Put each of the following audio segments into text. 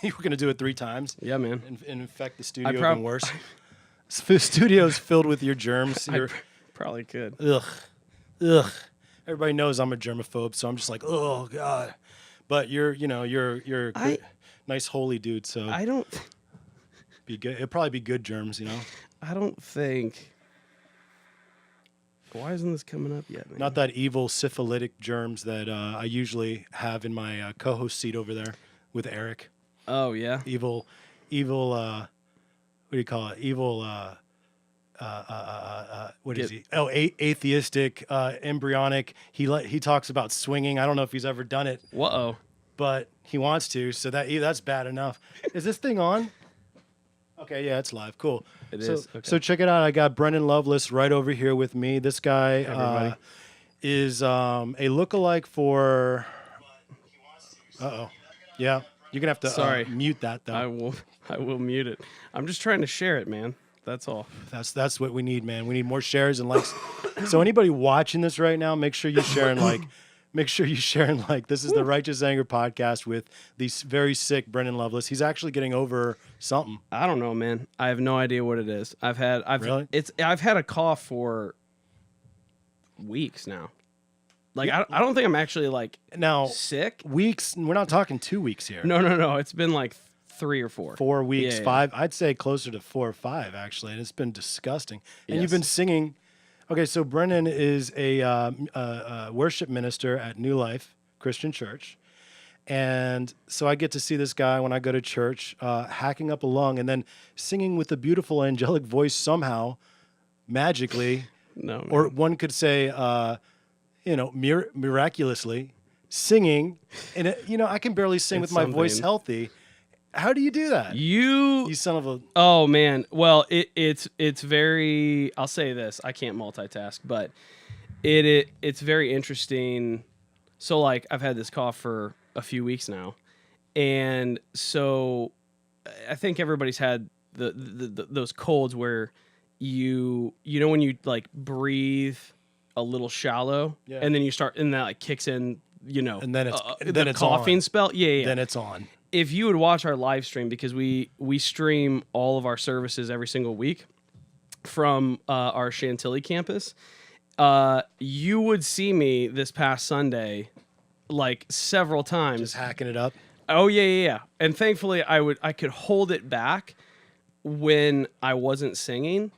You were going to do it 3 times? Yeah, man. And infect the studio even worse? Studio's filled with your germs. Probably could. Ugh. Everybody knows I'm a germaphobe, so I'm just like, oh, God. But you're a good, nice, holy dude, so I don't... be good. It'd probably be good germs, I don't think... Why isn't this coming up yet, man? Not that evil syphilitic germs that I usually have in my co-host seat over there with Eric. Oh, yeah? Evil, what do you call it? Evil, what is he? Oh, atheistic, embryonic. He talks about swinging. I don't know if he's ever done it. Whoa. But he wants to, so that's bad enough. Is this thing on? Okay, yeah, it's live. Cool. It is. Okay. So check it out. I got Brennan Loveless right over here with me. This guy is a lookalike for... Uh-oh. Yeah. You're going to have to mute that, though. I will mute it. I'm just trying to share it, man. That's all. That's what we need, man. We need more shares and likes. So anybody watching this right now, make sure you share and like. Make sure you share and like. This is the Righteous Anger podcast with the very sick Brennan Loveless. He's actually getting over something. I don't know, man. I have no idea what it is. I've had a cough for weeks now. Like I don't think I'm actually like sick. Weeks. We're not talking 2 weeks here. No. It's been like 3 or 4. 4 weeks, 5. I'd say closer to 4 or 5 actually, and it's been disgusting. And you've been singing. Okay, so Brennen is a worship minister at New Life Christian Church. And so I get to see this guy when I go to church, hacking up a lung and then singing with a beautiful angelic voice somehow, magically. No, or one could say, miraculously, singing. And, I can barely sing with my voice healthy. How do you do that? You son of a... Oh, man. Well, it's very... I'll say this. I can't multitask, but it's very interesting. So, like, I've had this cough for a few weeks now. And so I think everybody's had those colds where you know when you, like, breathe a little shallow and then you start... And that, like, kicks in, And then it's the coughing on. spell. Yeah. Then it's on. If you would watch our live stream, because we stream all of our services every single week from our Chantilly campus, you would see me this past Sunday like several times. Just hacking it up? Oh, yeah. And thankfully, I could hold it back when I wasn't singing.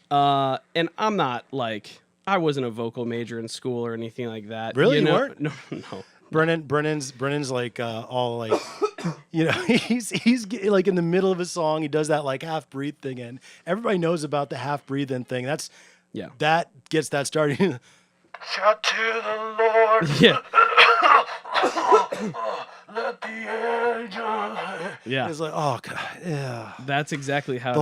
And I'm not like... I wasn't a vocal major in school or anything like that. Really? You weren't? No. Brennan's like all like... he's like in the middle of a song. He does that like half breathe thing, and everybody knows about the half breathing thing. That gets that started. Shout to the Lord. Yeah. Let the angel. Yeah. It's like, oh God, yeah. That's exactly how the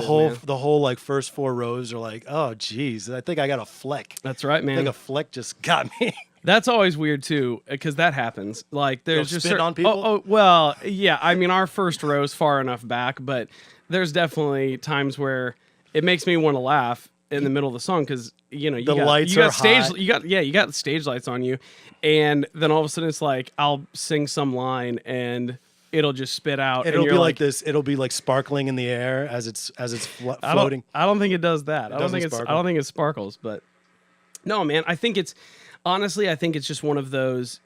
whole like first 4 rows are like, oh geez, I think I got a fleck. That's right, man. I think a fleck just got me. That's always weird too, because that happens. Like there's just spit on people. Oh, well, yeah. I mean, our first row's far enough back, but there's definitely times where it makes me want to laugh in the middle of the song because you got stage, hot. you got the stage lights on you, and then all of a sudden it's like I'll sing some line and it'll just spit out. It'll be like this. It'll be like sparkling in the air as it's floating. I don't think it does that. I don't think it sparkles, but no, man. Honestly, I think it's just one of those,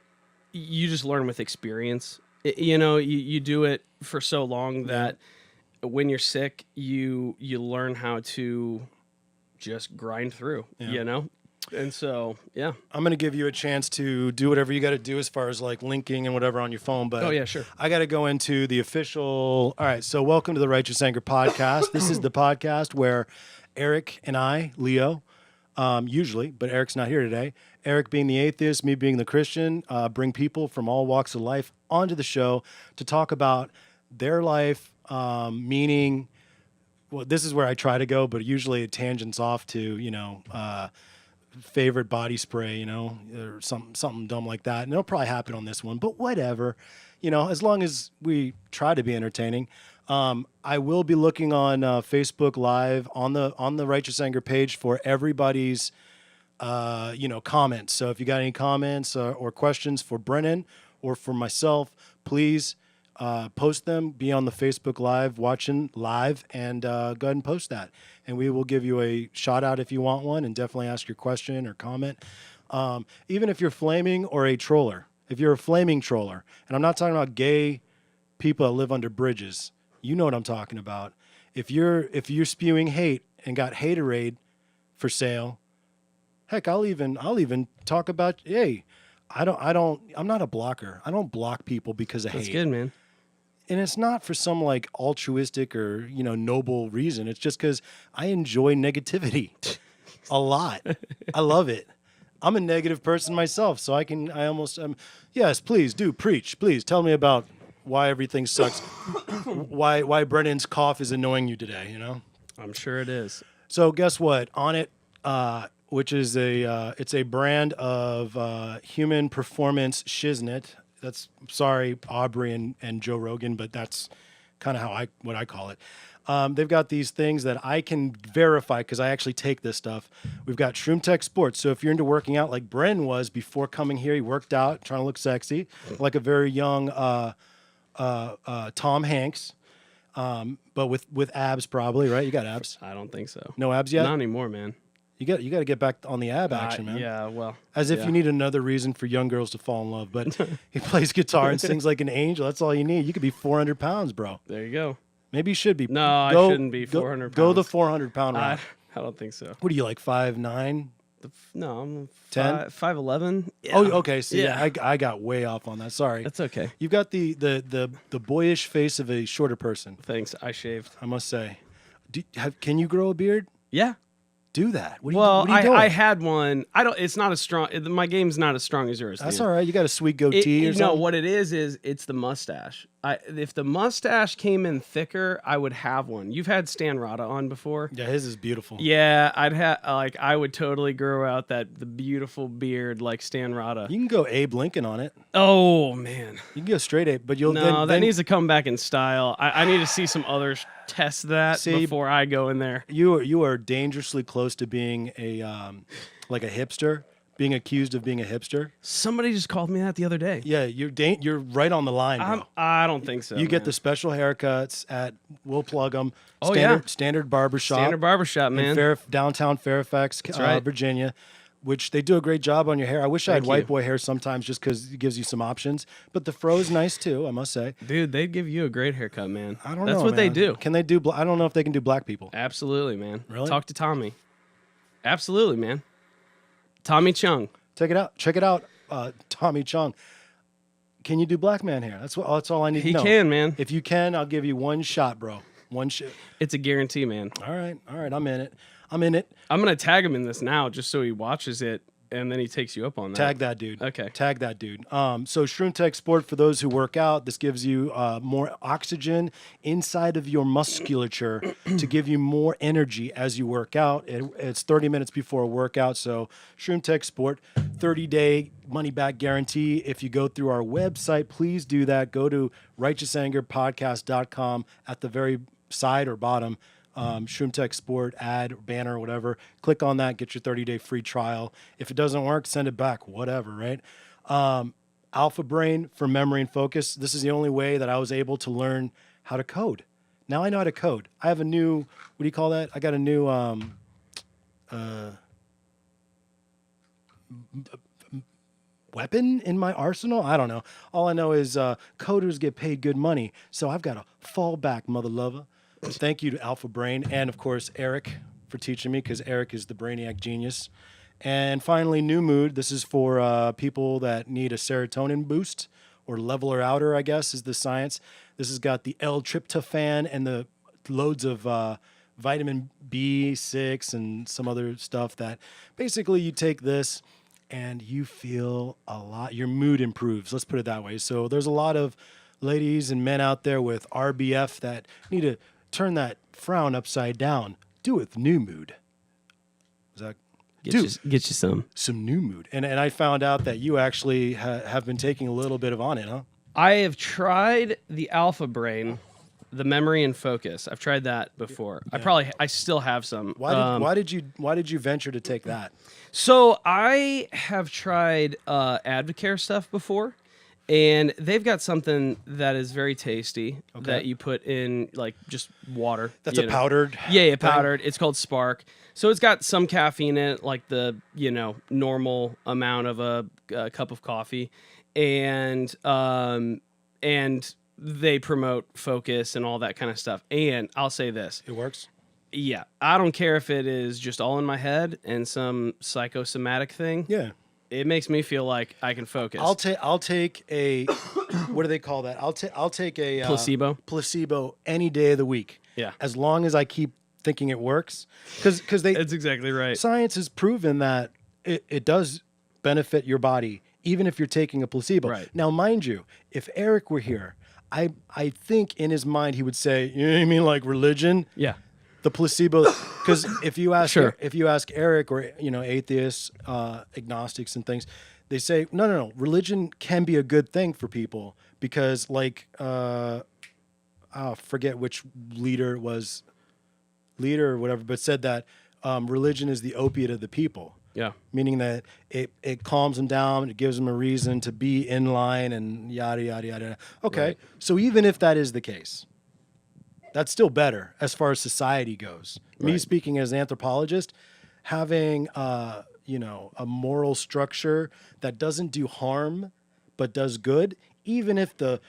you just learn with experience. You do it for so long that when you're sick, you learn how to just grind through, And so, yeah. I'm going to give you a chance to do whatever you got to do as far as like linking and whatever on your phone. But oh, yeah, sure. I got to go into the official. All right. So welcome to the Righteous Anger podcast. This is the podcast where Eric and I, Leo, usually, but Eric's not here today. Eric being the atheist, me being the Christian, bring people from all walks of life onto the show to talk about their life, meaning, well, this is where I try to go, but usually it tangents off to, favorite body spray, or something dumb like that. And it'll probably happen on this one, but whatever, as long as we try to be entertaining. I will be looking on Facebook Live on the Righteous Anger page for everybody's comments. So if you got any comments or questions for Brennan or for myself, please post them, be on the Facebook Live, watching live, and go ahead and post that. And we will give you a shout out if you want one, and definitely ask your question or comment. Even if you're flaming or a troller, if you're a flaming troller, and I'm not talking about gay people that live under bridges, you know what I'm talking about. If you're spewing hate and got haterade for sale, heck, I'll even talk about, hey, I'm not a blocker. I don't block people because of hate. That's good, man. And it's not for some like altruistic or, noble reason. It's just because I enjoy negativity a lot. I love it. I'm a negative person myself, so yes, please do preach. Please tell me about why everything sucks. why Brennan's cough is annoying you today, I'm sure it is. So guess what? On it, which is it's a brand of human performance shiznit. That's, sorry, Aubrey and Joe Rogan, but that's kind of what I call it. They've got these things that I can verify because I actually take this stuff. We've got Shroom Tech Sports. So if you're into working out like Brennan was before coming here, he worked out, trying to look sexy, like a very young Tom Hanks, but with abs probably, right? You got abs? I don't think so. No abs yet? Not anymore, man. You got to get back on the ab action, man. Yeah, well. As if you need another reason for young girls to fall in love. But he plays guitar and sings like an angel. That's all you need. You could be 400 pounds, bro. There you go. Maybe you should be. No, I shouldn't be 400 pounds. Go the 400-pound route. I don't think so. What are you, like 5'9"? No, I'm 10? 5'11". Yeah. Oh, okay. So Yeah. I got way off on that. Sorry. That's okay. You've got the boyish face of a shorter person, Thanks. I shaved. I must say. Can you grow a beard? Yeah. Do that. What Well, are you doing? I had one. It's not as strong. My game's not as strong as yours. That's dude. all right. You got a sweet goatee or something? No, what it is it's the mustache. If the mustache came in thicker, I would have one. You've had Stan Rada on before. Yeah, his is beautiful. Yeah, I would totally grow out the beautiful beard like Stan Rada. You can go Abe Lincoln on it. Oh man, You can go straight Abe, but that needs to come back in style. I need to see some others test that before I go in there. You are dangerously close to being a like a hipster, being accused of being a hipster. Somebody just called me that the other day. Yeah, you're right on the line, bro. I don't think so. You get the special haircuts at, we'll plug them. Oh, yeah. Standard Barbershop. Standard Barbershop, man. Downtown Fairfax, right. Virginia, which they do a great job on your hair. I wish I had Thank white you. boy hair sometimes just because it gives you some options. But the fro is nice too, I must say. Dude, they'd give you a great haircut, man. I don't know. That's what they man. do. Can they do? I don't know if they can do black people. Absolutely, man. Really? Talk to Tommy. Absolutely, man. Tommy Chung. Check it out, Tommy Chung. Can you do black man hair? That's all I need to know. He can, man. If you can, I'll give you one shot, bro. One shot. It's a guarantee, man. All right. I'm in it. I'm in it. I'm going to tag him in this now just so he watches it, and then he takes you up on that. Tag that dude. Okay. Tag that dude. So Shroom Tech Sport, for those who work out, this gives you more oxygen inside of your musculature to give you more energy as you work out. It's 30 minutes before a workout. So Shroom Tech Sport, 30-day money-back guarantee. If you go through our website, please do that. Go to righteousangerpodcast.com at the very side or bottom. Shroom Tech Sport ad, banner, whatever. Click on that, get your 30-day free trial. If it doesn't work, send it back, whatever, right? Alpha Brain for memory and focus. This is the only way that I was able to learn how to code. Now I know how to code. I have a new, what do you call that? I got a new weapon in my arsenal? I don't know. All I know is coders get paid good money, so I've got a fallback, mother lover. Thank you to Alpha Brain and, of course, Eric for teaching me, because Eric is the brainiac genius. And finally, New Mood. This is for people that need a serotonin boost or leveler outer, I guess, is the science. This has got the L-tryptophan and the loads of vitamin B6 and some other stuff that basically you take this and you feel a lot, your mood improves. Let's put it that way. So there's a lot of ladies and men out there with RBF that need to turn that frown upside down. Do it with New Mood. Is that Get you some New Mood? And I found out that you actually have been taking a little bit of on it, huh? I have tried the Alpha Brain, the memory and focus. I've tried that before. Yeah. I still have some. Why did you venture to take that? So I have tried Advocare stuff before, And they've got something that is very tasty Okay. that you put in like just water. That's a powdered. Yeah, thing? powdered. It's called Spark. So it's got some caffeine in it, like the normal amount of a cup of coffee, and they promote focus and all that kind of stuff. And I'll say this. It works. Yeah, I don't care if it is just all in my head and some psychosomatic thing. Yeah. It makes me feel like I can focus. I'll take a what do they call that? I'll take a placebo any day of the week. Yeah. As long as I keep thinking it works, because That's exactly right. science has proven that it does benefit your body even if you're taking a placebo. Right. Now, mind you, if Eric were here, I think in his mind he would say, you know what I mean, like religion. Yeah. The placebo, because if you ask Sure. Eric or atheists, agnostics and things, they say no. Religion can be a good thing for people because I forget which leader or whatever, but said that religion is the opiate of the people. Yeah. Meaning that it calms them down, it gives them a reason to be in line and yada yada yada. Okay, Right. So even if that is the case. That's still better as far as society goes. Me Right. speaking as an anthropologist, having a moral structure that doesn't do harm but does good, even if the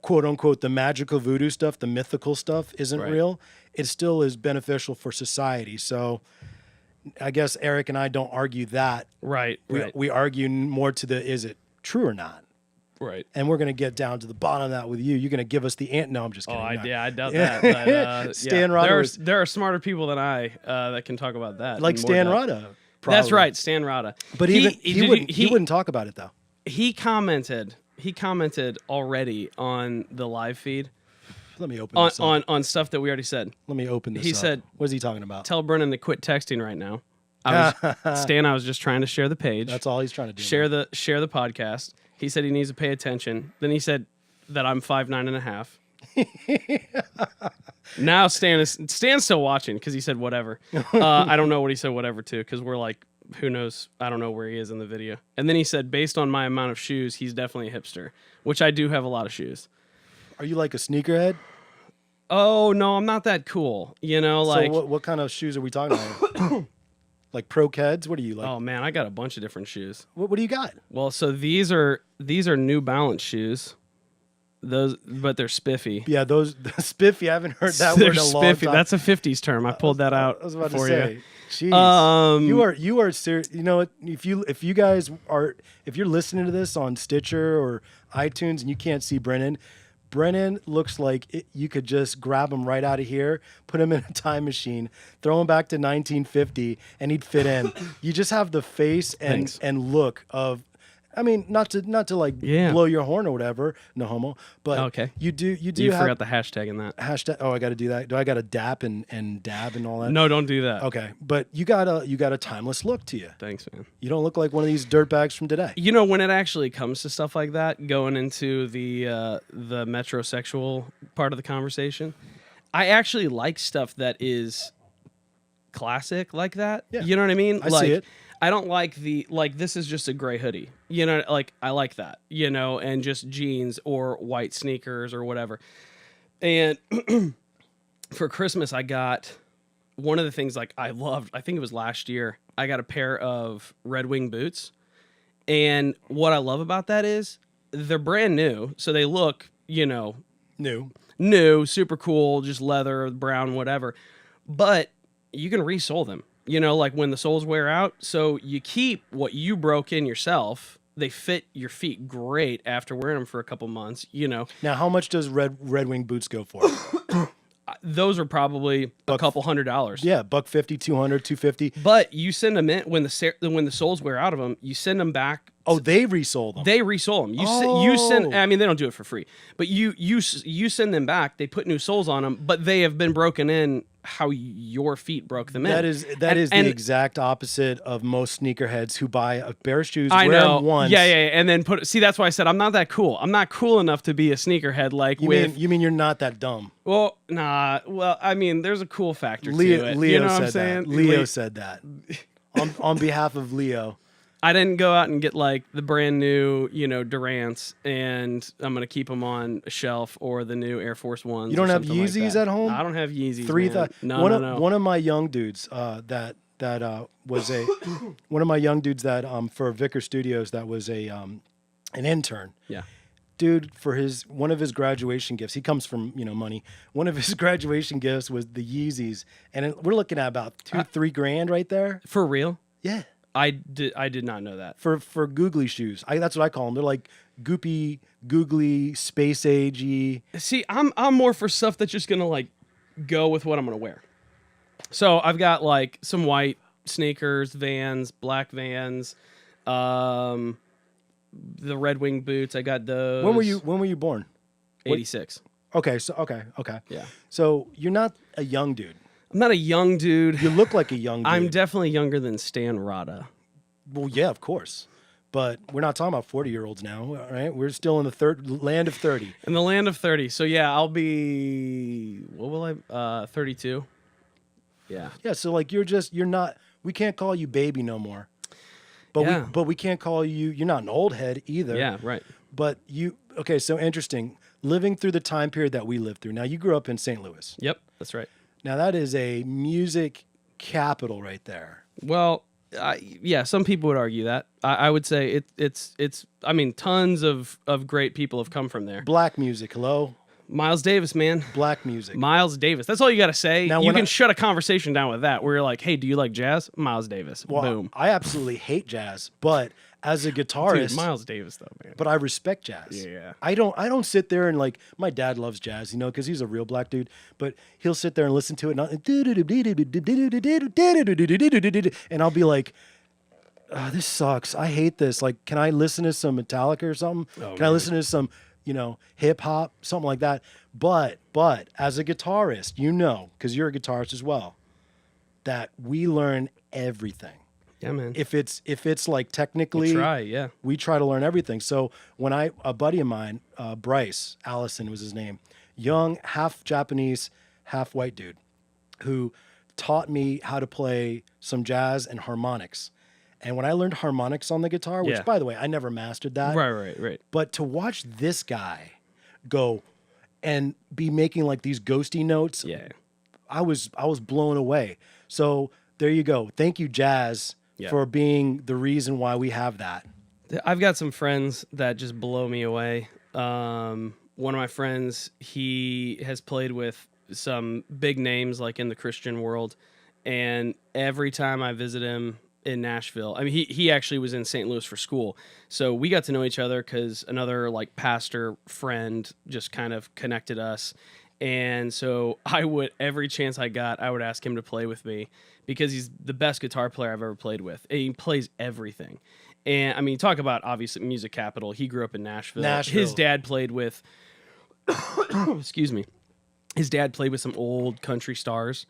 quote unquote the magical voodoo stuff, the mythical stuff isn't Right. real, it still is beneficial for society. So I guess Eric and I don't argue that. Right. We argue more to the is it true or not? Right. And we're going to get down to the bottom of that with you. You're going to give us the ant. No, I'm just Oh, kidding. I doubt that. But, Stan Rada was- there are smarter people than I that can talk about that. like and more Stan depth. Rada. That's probably. right, Stan Rada. But he wouldn't talk about it though. He commented already on the live feed Let me open this up. on stuff that we already said. Let me open this He up. said, what is he talking about? Tell Brennan to quit texting right now. Stan, I was just trying to share the page. That's all he's trying to do. share the podcast. He said he needs to pay attention. Then he said that I'm 5'9.5". Now Stan's still watching because he said whatever. I don't know what he said whatever to because we're like, who knows? I don't know where he is in the video. And then he said, based on my amount of shoes, he's definitely a hipster, which I do have a lot of shoes. Are you like a sneakerhead? Oh no, I'm not that cool. Like So what kind of shoes are we talking about? Like pro Keds? What are you like? oh man, I got a bunch of different shoes. What do you got? Well, so these are New Balance shoes. But they're spiffy. Yeah, those spiffy. I haven't heard that They're word in a long spiffy. time. That's a 50s term. I pulled that out I was about to for say. you. Jeez. You are serious. You know what? If you guys are, if you're listening to this on Stitcher or iTunes and you can't see Brennan looks like you could just grab him right out of here, put him in a time machine, throw him back to 1950, and he'd fit in. You just have the face Thanks. and look of. I mean, not to like Yeah. blow your horn or whatever, no homo. But Okay. you do You have forgot the hashtag in that. hashtag. Oh, I got to do that. Do I got to dap and dab and all that? No, don't do that. Okay, but you got a timeless look to you. Thanks, man. You don't look like one of these dirtbags from today. When it actually comes to stuff like that, going into the metrosexual part of the conversation, I actually like stuff that is classic like that. Yeah. You know what I mean? I see it. I don't like this is just a gray hoodie. I like that, and just jeans or white sneakers or whatever. And for Christmas, I got one of the things I loved, I think it was last year, I got a pair of Red Wing boots. And what I love about that is they're brand new. So they look, new, super cool, just leather, brown, whatever. But you can resole them, like when the soles wear out. So you keep what you broke in yourself. They fit your feet great after wearing them for a couple months, Now, how much does Red Wing boots go for? Those are probably a couple $100. Yeah, $150, $200, $250. But you send them in when the soles wear out of them, you send them back. Oh, they resole them. They resole them. You send. I mean, they don't do it for free, but you send them back. They put new soles on them, but they have been broken in how your feet broke them in. That is the exact opposite of most sneakerheads who buy a pair of shoes, I wear know. them once. Yeah, and then see. That's why I said I'm not that cool. I'm not cool enough to be a sneakerhead. Like You mean you're not that dumb? Well, nah. Well, I mean, there's a cool factor to Leo it. Leo You know said what I'm saying? that. Leo said that. On behalf of Leo, I didn't go out and get like the brand new, Durants, and I'm gonna keep them on a shelf, or the new Air Force Ones. You don't or have something like Yeezys that. at home? I don't have Yeezys. Three Man. No, one no, of, no. One of my young dudes that was a one of my young dudes that for Vicker Studios that was a an intern. Yeah. Dude, for one of his graduation gifts, he comes from money. One of his graduation gifts was the Yeezys, and we're looking at about $2-3 grand right there. For real? Yeah, I did not know that. for googly shoes. That's what I call them. They're like goopy, googly, space agey. See, I'm more for stuff that's just gonna like go with what I'm gonna wear. So I've got like some white sneakers, Vans, black Vans, the Red Wing boots. I got those. When were you born? 86. Okay, so okay. Yeah. So you're not a young dude. I'm not a young dude. You look like a young dude. I'm definitely younger than Stan Rada. Well, yeah, of course. But we're not talking about 40-year-olds now, right? We're still in the land of 30. In the land of 30. So yeah, I'll be, what will I, 32? Yeah. Yeah, so like you're not, we can't call you baby no more. But Yeah. we can't call you're not an old head either. Yeah, right. But okay, so interesting. Living through the time period that we lived through. Now, you grew up in St. Louis. Yep, that's right. Now, that is a music capital right there. Well, yeah, some people would argue that. I would say it's. I mean, tons of great people have come from there. Black music, hello? Miles Davis, man. Black music. Miles Davis. That's all you got to say. Now, you when can shut a conversation down with that. Where you're like, hey, do you like jazz? Miles Davis. Well, Boom. I absolutely hate jazz, but as a guitarist, Dude, Miles Davis, though, man. but I respect jazz. Yeah. I don't sit there and like, my dad loves jazz, because he's a real black dude, but he'll sit there and listen to it and I'll be like, oh, this sucks. I hate this. Like, can I listen to some Metallica or something? Can I listen to some, hip hop, something like that? But as a guitarist, because you're a guitarist as well, that we learn everything. Yeah, man. If it's like technically, Yeah. we try to learn everything. So when a buddy of mine, Bryce Allison was his name, young, half Japanese, half white dude, who taught me how to play some jazz and harmonics. And when I learned harmonics on the guitar, which by the way, I never mastered that. Right. But to watch this guy go and be making like these ghosty notes, Yeah. I was blown away. So there you go. Thank you, jazz, for being the reason why we have that. I've got some friends that just blow me away. One of my friends, he has played with some big names like in the Christian world, and every time I visit him in Nashville, I mean, he actually was in St. Louis for school, so we got to know each other because another like pastor friend just kind of connected us. And so every chance I got, I would ask him to play with me because he's the best guitar player I've ever played with. And he plays everything. And I mean, talk about obviously music capital. He grew up in Nashville. His dad played with, excuse me, his dad played with some old country stars.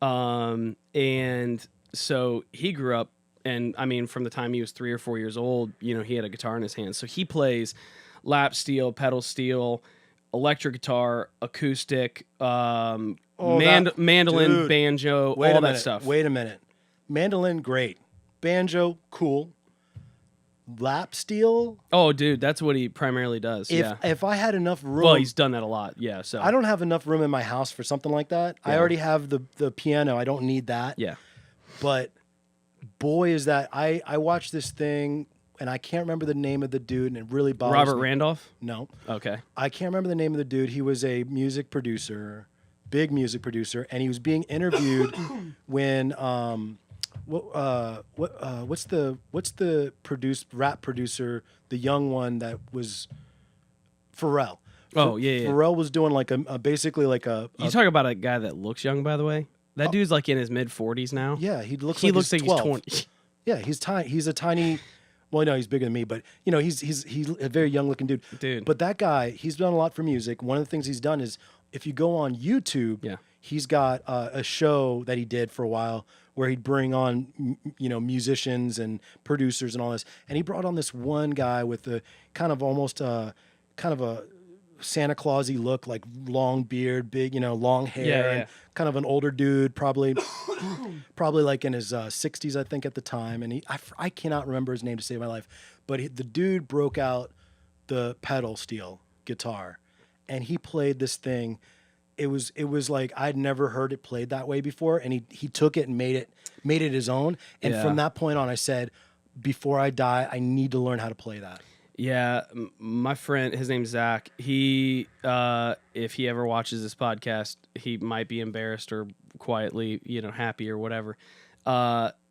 And so he grew up, and I mean, from the time he was 3 or 4 years old, he had a guitar in his hands. So he plays lap steel, pedal steel, electric guitar, acoustic, mandolin, dude, banjo, all that stuff. Wait a minute. Mandolin, great. Banjo, cool. Lap steel? Oh, dude, that's what he primarily does. If I had enough room. Well, he's done that a lot. Yeah. So I don't have enough room in my house for something like that. I already have the piano. I don't need that. Yeah. But boy, is that I watched this thing and I can't remember the name of the dude, and it really bothers me. Robert Randolph? No. Okay. I can't remember the name of the dude. He was a music producer, big music producer, and he was being interviewed when what's the rap producer, the young one that was Pharrell. Oh, yeah. Pharrell was doing like basically like a You talk about a guy that looks young, by the way. That dude's like in his mid 40s now. Yeah, he looks like he's he's 20. Yeah, he's tiny. He's a tiny. Well, no, he's bigger than me, but he's a very young looking dude. Dude. But that guy, he's done a lot for music. One of the things he's done is, if you go on YouTube, he's got a show that he did for a while where he'd bring on musicians and producers and all this. And he brought on this one guy with a kind of almost kind of a Santa Clausy look, like long beard, big, long hair, Yeah, and kind of an older dude, probably like in his 60s, I think, at the time. And I cannot remember his name to save my life, but the dude broke out the pedal steel guitar, and he played this thing. It was like I'd never heard it played that way before, and he took it and made it his own. And from that point on, I said, before I die, I need to learn how to play that. Yeah, my friend, his name's Zach. He, if he ever watches this podcast, he might be embarrassed or quietly, happy or whatever.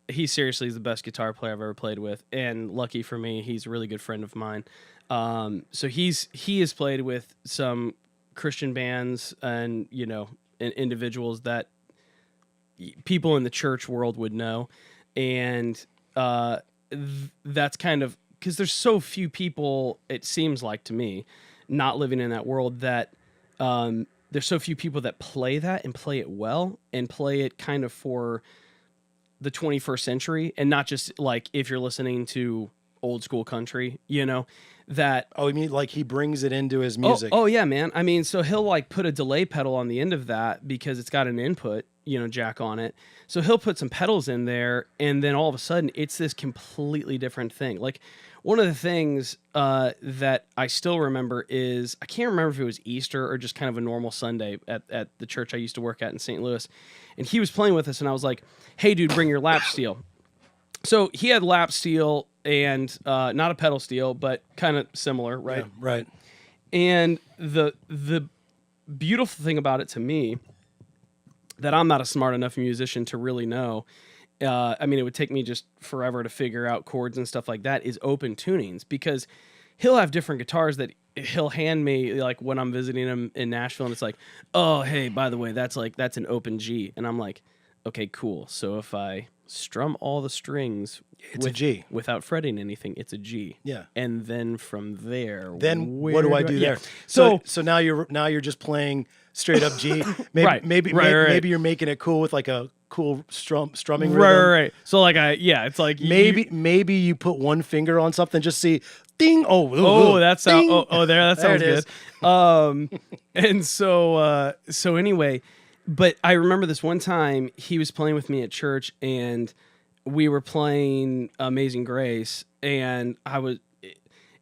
He seriously is the best guitar player I've ever played with, and lucky for me, he's a really good friend of mine. So he has played with some Christian bands and and individuals that people in the church world would know, and that's kind of. Because there's so few people, it seems like to me, not living in that world, that there's so few people that play that and play it well and play it kind of for the 21st century, and not just like if you're listening to old school country, that. Oh, you mean like he brings it into his music? Oh yeah, man. I mean, so he'll like put a delay pedal on the end of that because it's got an input, jack on it. So he'll put some pedals in there, and then all of a sudden it's this completely different thing. Like one of the things that I still remember is, I can't remember if it was Easter or just kind of a normal Sunday at the church I used to work at in St. Louis. And he was playing with us, and I was like, hey, dude, bring your lap steel. So he had lap steel and not a pedal steel, but kind of similar, right? Yeah, right. And the beautiful thing about it to me, that I'm not a smart enough musician to really know, I mean, it would take me just forever to figure out chords and stuff like that, is open tunings, because he'll have different guitars that he'll hand me, like when I'm visiting him in Nashville, and it's like, oh, hey, by the way, that's an open G. And I'm like, okay, cool. So if I strum all the strings, it's a G. Without fretting anything, it's a G. Yeah. And then from there, what do I do there? Yeah. So now you're just playing straight up G. Maybe Right. maybe you're making it cool with like a cool strumming rhythm. Right. So like it's like maybe you put one finger on something, just see ding. That sound. Ding. That sounds good. And so anyway, but I remember this one time he was playing with me at church, and we were playing Amazing Grace, and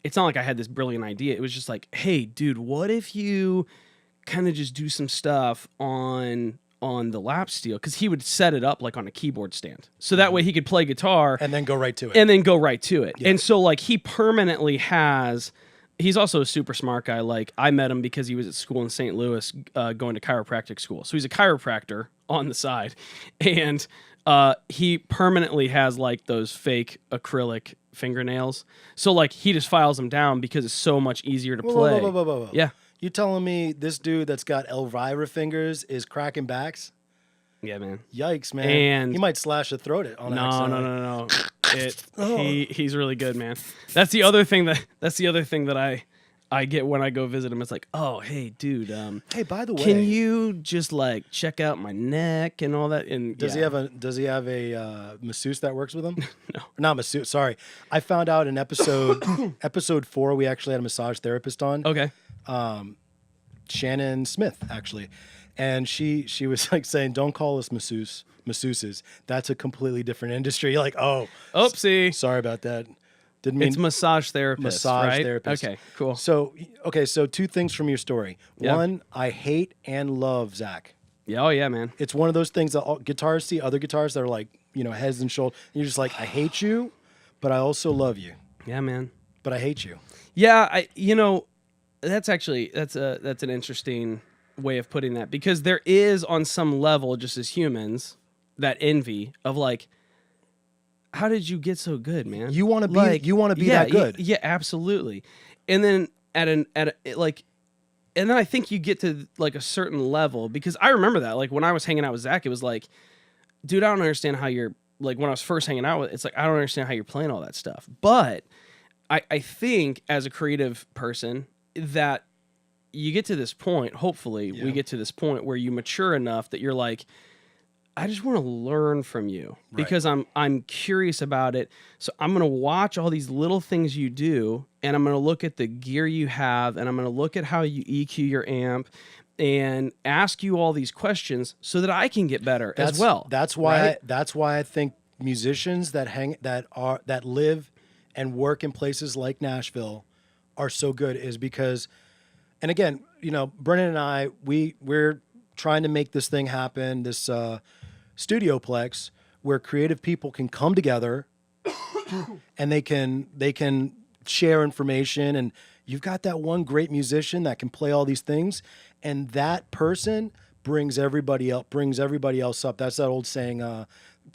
it's not like I had this brilliant idea. It was just like, hey, dude, what if you kind of just do some stuff on the lap steel? Because he would set it up like on a keyboard stand, so that way he could play guitar and then go right to it. Yeah. And so like he permanently has. He's also a super smart guy. Like I met him because he was at school in St. Louis, going to chiropractic school. So he's a chiropractor on the side, and he permanently has like those fake acrylic fingernails. So like he just files them down because it's so much easier to play. Whoa. Yeah. You telling me this dude that's got Elvira fingers is cracking backs? Yeah, man. Yikes, man. And he might slash a throat on accident. No. He's really good, man. That's the other thing that I get when I go visit him. It's like, oh, hey, dude. Hey, by the way, can you just like check out my neck and all that? And does he have a masseuse that works with him? No, not masseuse. Sorry, I found out in episode 4 we actually had a massage therapist on. Okay. Shannon Smith, actually. And she was like saying, don't call us masseuses. That's a completely different industry. Like, oopsie. Sorry about that. Didn't mean it's massage therapist. Right? Therapist. Okay, cool. So 2 things from your story. Yeah. One, I hate and love Zach. Yeah, oh yeah, man. It's one of those things that guitarists see other guitarists that are like, heads and shoulders. And you're just like, I hate you, but I also love you. Yeah, man. But I hate you. Yeah, that's an interesting way of putting that, because there is on some level, just as humans, that envy of like, how did you get so good, man? You want to be that good. Yeah, absolutely. And then and then I think you get to like a certain level, because I remember that like when I was hanging out with Zach, it was like, dude, I don't understand how you're like, when I was first hanging out with, it's like, I don't understand how you're playing all that stuff. But I think as a creative person that you get to this point, hopefully we get to this point where you mature enough that you're like, I just want to learn from you Right. because I'm curious about it. So I'm going to watch all these little things you do, and I'm going to look at the gear you have, and I'm going to look at how you EQ your amp and ask you all these questions so that I can get better as well. That's why right? that's why I think musicians that live and work in places like Nashville are so good is because, and again, you know, Brennan and I, we're trying to make this thing happen, this Studioplex where creative people can come together and they can share information, and you've got that one great musician that can play all these things, and that person brings everybody else up. That's that old saying,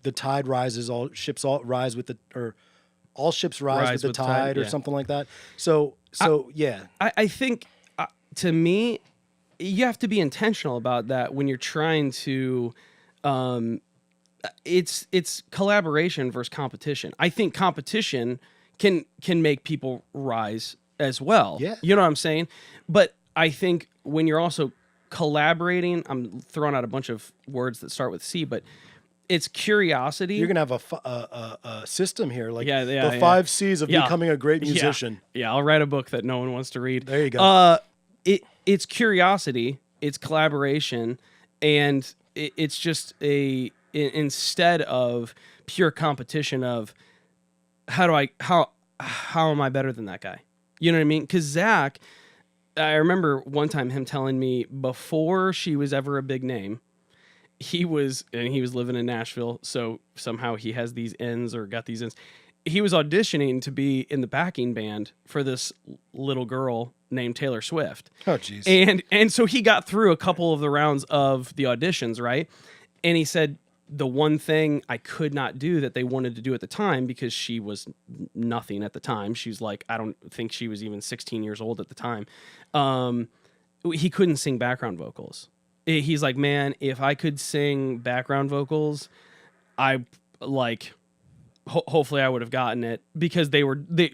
the tide rises, all ships rise with the, or all ships rise with the tide, or yeah. something like that. So yeah. I think to me, you have to be intentional about that when you're trying to. It's collaboration versus competition. I think competition can make people rise as well. Yeah. You know what I'm saying? But I think when you're also collaborating, I'm throwing out a bunch of words that start with C, but it's curiosity. You're gonna have a system here, like the 5 C's of becoming a great musician. Yeah, I'll write a book that no one wants to read. There you go. It's curiosity, it's collaboration, and it's just instead of pure competition of how am I better than that guy? You know what I mean? Because Zach, I remember one time him telling me before she was ever a big name, he was living in Nashville, so somehow he has these ends or got these ends. He was auditioning to be in the backing band for this little girl named Taylor Swift. Oh, jeez. And so he got through a couple of the rounds of the auditions, right? And he said the one thing I could not do that they wanted to do at the time, because she was nothing at the time. She was like, I don't think she was even 16 years old at the time. He couldn't sing background vocals. He's like, man, if I could sing background vocals, hopefully I would have gotten it, because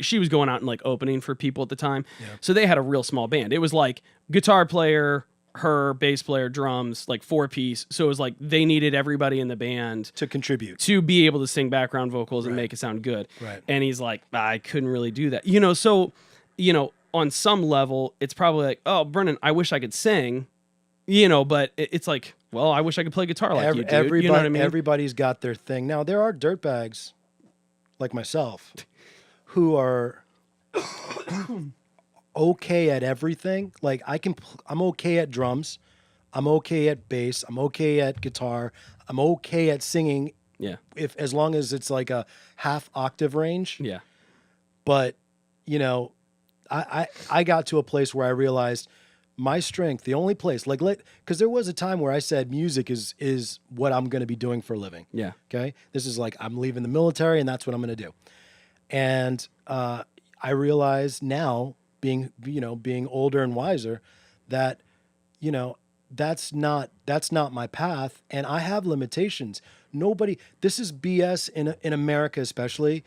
she was going out and like opening for people at the time. Yeah. So they had a real small band. It was like guitar player, her, bass player, drums, like 4-piece. So it was like they needed everybody in the band to contribute, to be able to sing background vocals and make it sound good. Right. And he's like, I couldn't really do that. So, on some level, it's probably like, oh, Brennan, I wish I could sing, but it's like, well, I wish I could play guitar like you do. You know what I mean? Everybody's got their thing. Now, there are dirtbags like myself who are okay at everything. Like I'm okay at drums. I'm okay at bass. I'm okay at guitar. I'm okay at singing. Yeah. As long as it's like a half octave range. Yeah. But, I got to a place where I realized my strength, the only place, because there was a time where I said music is what I'm going to be doing for a living. Yeah. Okay. This is like, I'm leaving the military and that's what I'm going to do. And I realize now, being older and wiser, that, that's not my path, and I have limitations. This is BS in America, especially.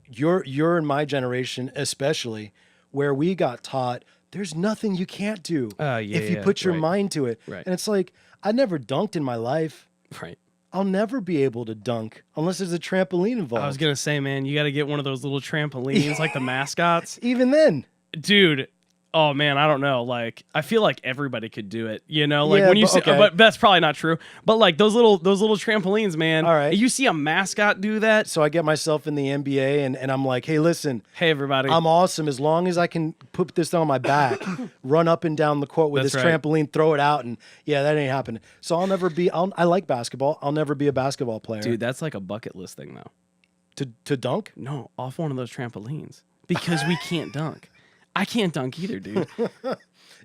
You're in my generation, especially, where we got taught there's nothing you can't do if you put your mind to it. Right. And it's like, I never dunked in my life. Right. I'll never be able to dunk unless there's a trampoline involved. I was going to say, man, you got to get one of those little trampolines like the mascots. Even then. Dude, oh man, I don't know. Like, I feel like everybody could do it, Like Yeah, when you but see, okay. but that's probably not true. But like those little trampolines, man. All right. You see a mascot do that. So I get myself in the NBA and I'm like, hey, listen, Hey, everybody. I'm awesome as long as I can put this on my back, run up and down the court with That's this right. trampoline, throw it out, and that ain't happening. So I'll never be. I like basketball. I'll never be a basketball player. Dude, that's like a bucket list thing, though. To dunk? No, off one of those trampolines because we can't dunk. I can't dunk either, dude.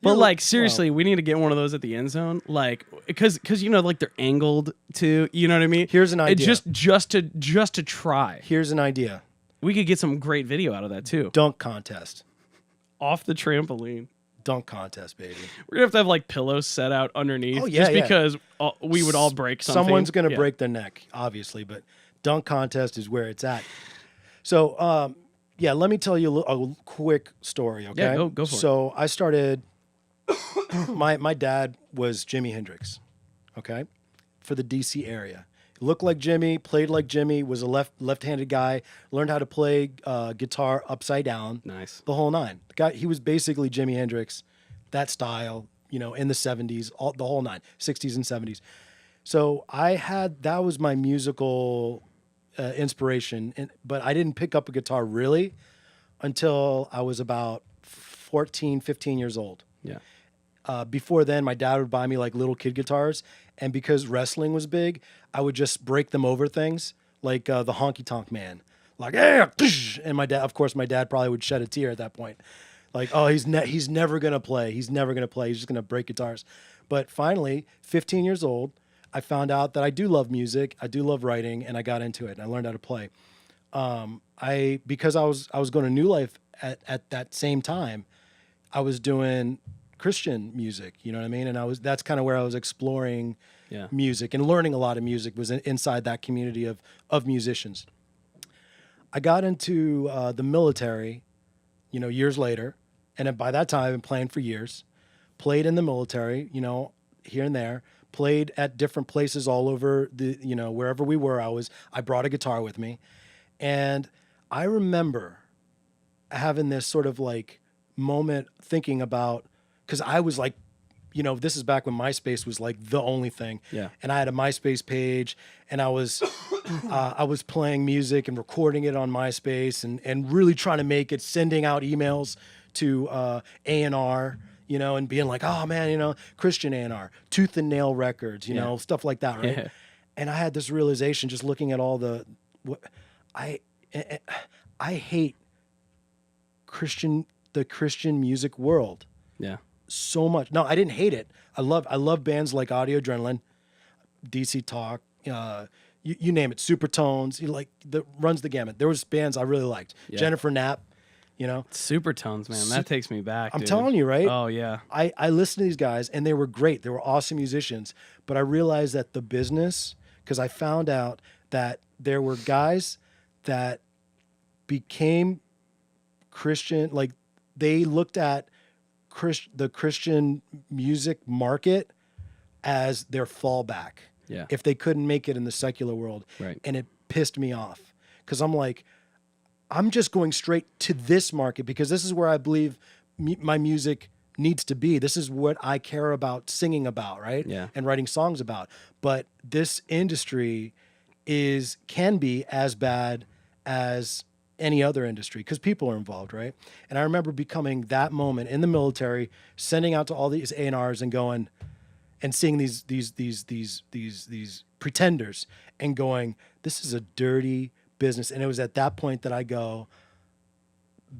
But like seriously, we need to get one of those at the end zone, like because like they're angled too. You know what I mean? Here's an idea. Just to try. Here's an idea. We could get some great video out of that too. Dunk contest. Off the trampoline. Dunk contest, baby. We're gonna have to have like pillows set out underneath. Oh, yeah, just yeah. because we would all break something. Someone's gonna Yeah. break their neck, obviously, but dunk contest is where it's at. So let me tell you a quick story, okay? Yeah, go for it. So I started. My dad was Jimi Hendrix, okay, for the DC area. looked like Jimmy, played like Jimmy, was a left-handed guy, learned how to play guitar upside down. Nice. The whole nine. The guy, he was basically Jimi Hendrix, that style, in the 70s, the whole nine, 60s and 70s. So that was my musical inspiration, but I didn't pick up a guitar really until I was about 14, 15 years old. Yeah. Before then, my dad would buy me like little kid guitars, and because wrestling was big, I would just break them over things like the Honky Tonk Man, like and my dad probably would shed a tear at that point, like, oh, he's never gonna play, he's just gonna break guitars. But finally, 15 years old, I found out that I do love music, I do love writing, and I got into it and I learned how to play. Because I was going to New Life at that same time, I was doing Christian music, you know what I mean? And that's kind of where I was exploring music and learning a lot of music, was inside that community of musicians. I got into the military, years later, and by that time I've been playing for years. Played in the military, here and there. Played at different places all over wherever we were. I brought a guitar with me, and I remember having this sort of like moment thinking about, because I was like, this is back when MySpace was like the only thing. Yeah. And I had a MySpace page, and I was playing music and recording it on MySpace and really trying to make it, sending out emails to A&R, and being like, oh man, Christian A&R, Tooth and Nail Records, stuff like that, right? Yeah. And I had this realization just looking at all I hate the Christian music world. Yeah. So much. No, I didn't hate it. I love bands like Audio Adrenaline, DC Talk, you name it, Supertones, runs the gamut. There was bands I really liked. Yeah. Jennifer Knapp, Supertones, man. That takes me back. I'm dude. telling you, right? Oh yeah. I listened to these guys and they were great. They were awesome musicians, but I realized that the business, because I found out that there were guys that became Christian, like they looked at the Christian music market as their fallback. Yeah. If they couldn't make it in the secular world. Right. And it pissed me off, because I'm like, I'm just going straight to this market because this is where I believe my music needs to be. This is what I care about singing about, right? Yeah. And writing songs about. But this industry can be as bad as any other industry because people are involved, right? And I remember becoming that moment in the military, sending out to all these A&Rs and going and seeing these pretenders and going, this is a dirty business. And it was at that point that I go,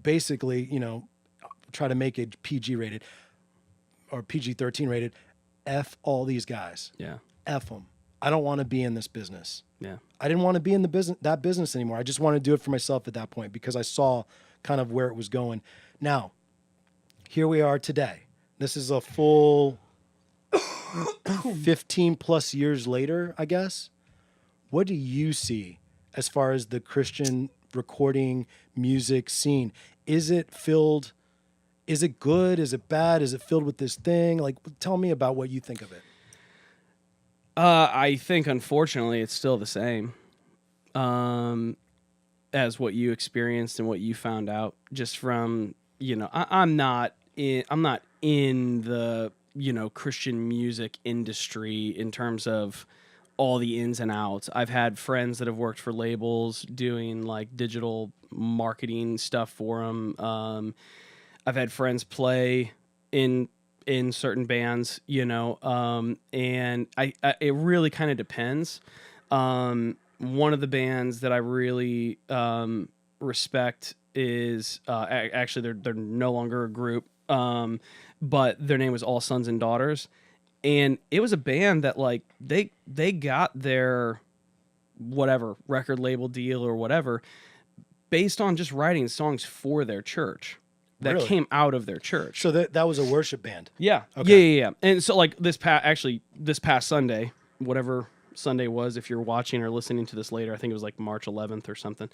basically, try to make it PG rated or PG-13 rated. F all these guys. Yeah. F them. I don't want to be in this business. Yeah. I didn't want to be in that business anymore. I just wanted to do it for myself at that point because I saw kind of where it was going. Now, here we are today. This is a full 15 plus years later, I guess. What do you see as far as the Christian recording music scene? Is it good? Is it bad? Is it filled with this thing? Like, tell me about what you think of it. I think, unfortunately, it's still the same as what you experienced and what you found out. Just from I'm not in the Christian music industry in terms of all the ins and outs. I've had friends that have worked for labels doing like digital marketing stuff for them. I've had friends play in certain bands, and it really kind of depends. One of the bands that I really respect is actually they're no longer a group, but their name was All Sons and Daughters, and it was a band that like they got their whatever record label deal or whatever based on just writing songs for their church. That Really? came out of their church. So that was a worship band. Yeah. Okay. Yeah. And so like this past Sunday, whatever Sunday was, if you're watching or listening to this later, I think it was like March 11th or something.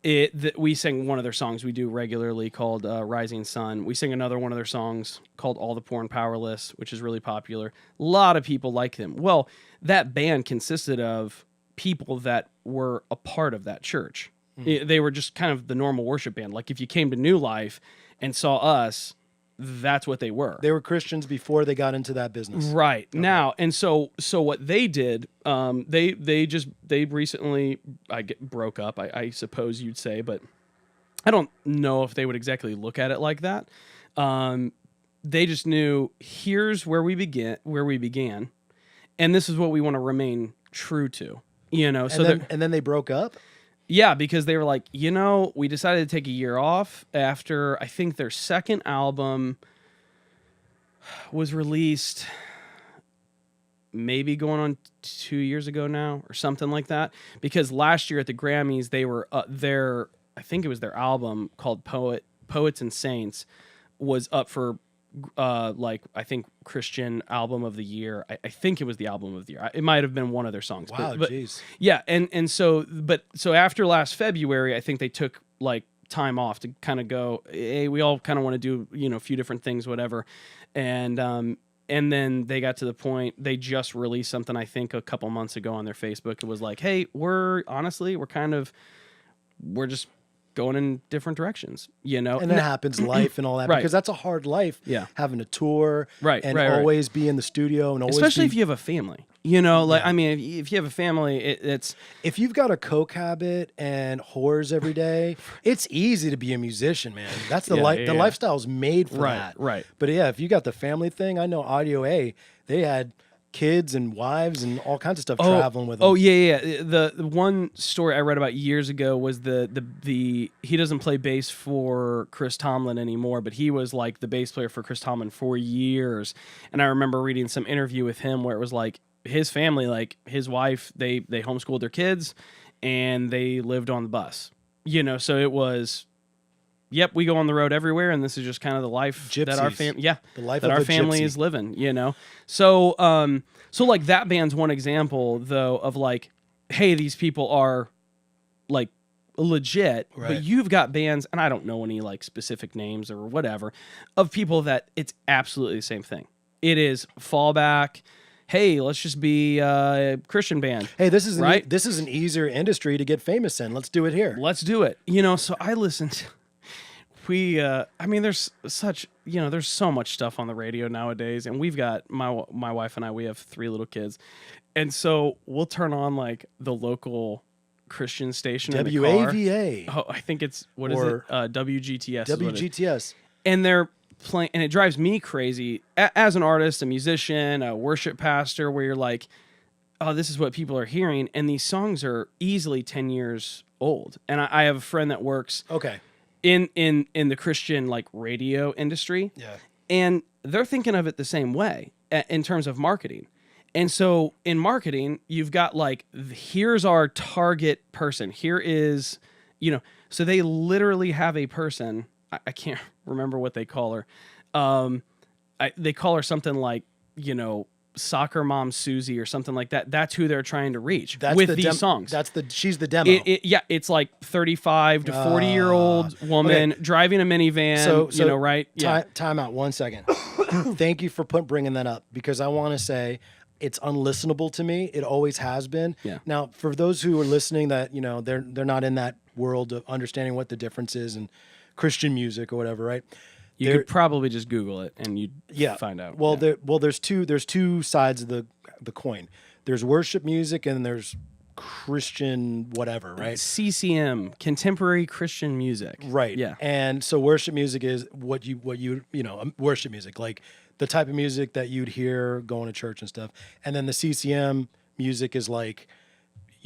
We sang one of their songs we do regularly called Rising Sun. We sing another one of their songs called All the Poor and Powerless, which is really popular. A lot of people like them. Well, that band consisted of people that were a part of that church. They were just kind of the normal worship band. Like if you came to New Life and saw us, that's what they were. They were Christians before they got into that business. Right. Okay. Now, and so what they did, they recently broke up, I suppose you'd say, but I don't know if they would exactly look at it like that. They just knew, here's where we began, and this is what we want to remain true to. And then they broke up? Yeah, because they were like, we decided to take a year off after, I think their second album was released maybe going on 2 years ago now or something like that. Because last year at the Grammys, they were I think it was their album called Poets and Saints was up for I think Christian Album of the Year. I think it was the Album of the Year. It might have been one of their songs. Wow, jeez. Yeah, and so after last February, I think they took time off to kind of go, hey, we all kind of want to do a few different things, whatever, and then they got to the point they just released something I think a couple months ago on their Facebook. It was like, hey, we're just going in different directions, And that happens, life and all that, right. Because that's a hard life, having to tour, right, always be in the studio, and always especially if you have a family, I mean, if you have a family, it's if you've got a coke habit and whores every day, it's easy to be a musician, man. That's the the lifestyle's made for that, right. But yeah, if you got the family thing, I know Audio A, they had kids and wives and all kinds of stuff traveling with them. Oh yeah. The one story I read about years ago was the he doesn't play bass for Chris Tomlin anymore, but he was like the bass player for Chris Tomlin for years. And I remember reading some interview with him where it was like his family, like his wife, they homeschooled their kids and they lived on the bus. So it was, yep, we go on the road everywhere, and this is just kind of the life Gypsies. That our family, the life that of our a family gypsy. is living. So like that band's one example though of like, hey, these people are like legit, right. But you've got bands, and I don't know any like specific names or whatever, of people that it's absolutely the same thing. It is fallback. Hey, let's just be a Christian band. Hey, this is right? This is an easier industry to get famous in. Let's do it here. Let's do it. So I listened. I mean, there's such, there's so much stuff on the radio nowadays, and we've got my wife and I. We have 3 little kids, and so we'll turn on like the local Christian station in the car. WAVA. Oh, I think it's WGTS. WGTS. And they're playing, and it drives me crazy as an artist, a musician, a worship pastor, where you're like, oh, this is what people are hearing, and these songs are easily 10 years old. And I have a friend that works in the Christian like radio industry, and they're thinking of it the same way in terms of marketing. And so in marketing, you've got like, here's our target person. Here is, so they literally have a person. I can't remember what they call her. They call her something like, Soccer Mom Susie or something like that. That's who they're trying to reach with these songs. She's the demo. It's like 35 to 40-year-old woman driving a minivan. So right? Time out 1 second. Thank you for bringing that up, because I want to say it's unlistenable to me. It always has been. Yeah. Now, for those who are listening that they're not in that world of understanding what the difference is in Christian music or whatever, right? You could probably just Google it and you'd find out. Well, there's two sides of the coin. There's worship music and there's Christian whatever, right? CCM, contemporary Christian music. Right. Yeah. And so worship music is what you worship music, like the type of music that you'd hear going to church and stuff. And then the CCM music is like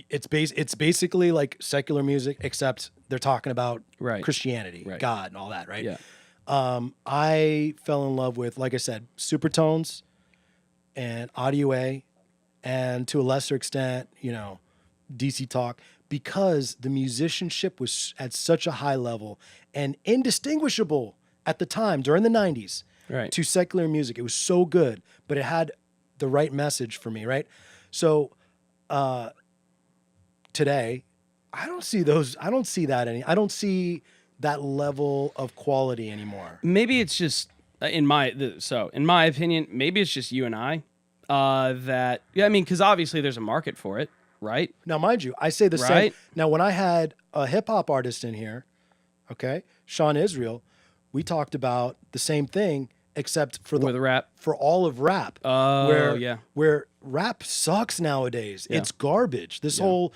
it's basically like secular music, except they're talking about Christianity, God, and all that, right? Yeah. I fell in love with, like I said, Supertones and Audio A, and to a lesser extent, DC Talk, because the musicianship was at such a high level and indistinguishable at the time during the 90s to secular music. It was so good, but it had the right message for me, right? So today, I don't see that level of quality anymore. Maybe it's just in my opinion, maybe it's just you and I because obviously there's a market for it. right? Now, mind you, I say the same. Right? Now, when I had a hip hop artist in here, okay, Sean Israel, we talked about the same thing, except for With rap. for all of rap. Oh, yeah. Where rap sucks nowadays. Yeah. It's garbage. This whole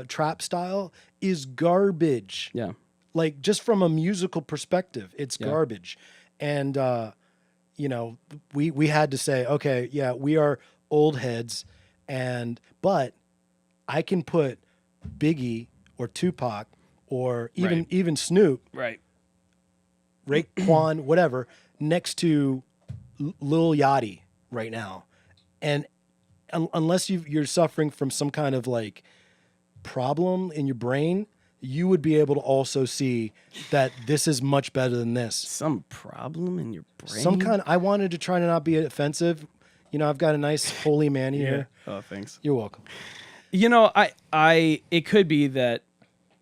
trap style is garbage. Yeah. Like, just from a musical perspective, it's Yeah. garbage. And you know, we had to say, okay, yeah, we are old heads, but I can put Biggie or Tupac or even Snoop, Right. Raekwon, whatever, next to Lil Yachty right now, and unless you're suffering from some kind of like problem in your brain, you would be able to also see that this is much better than this. Some problem in your brain? Some kind I wanted to try to not be offensive. You know, I've got a nice holy man here. Oh, thanks. You're welcome. You know, it could be that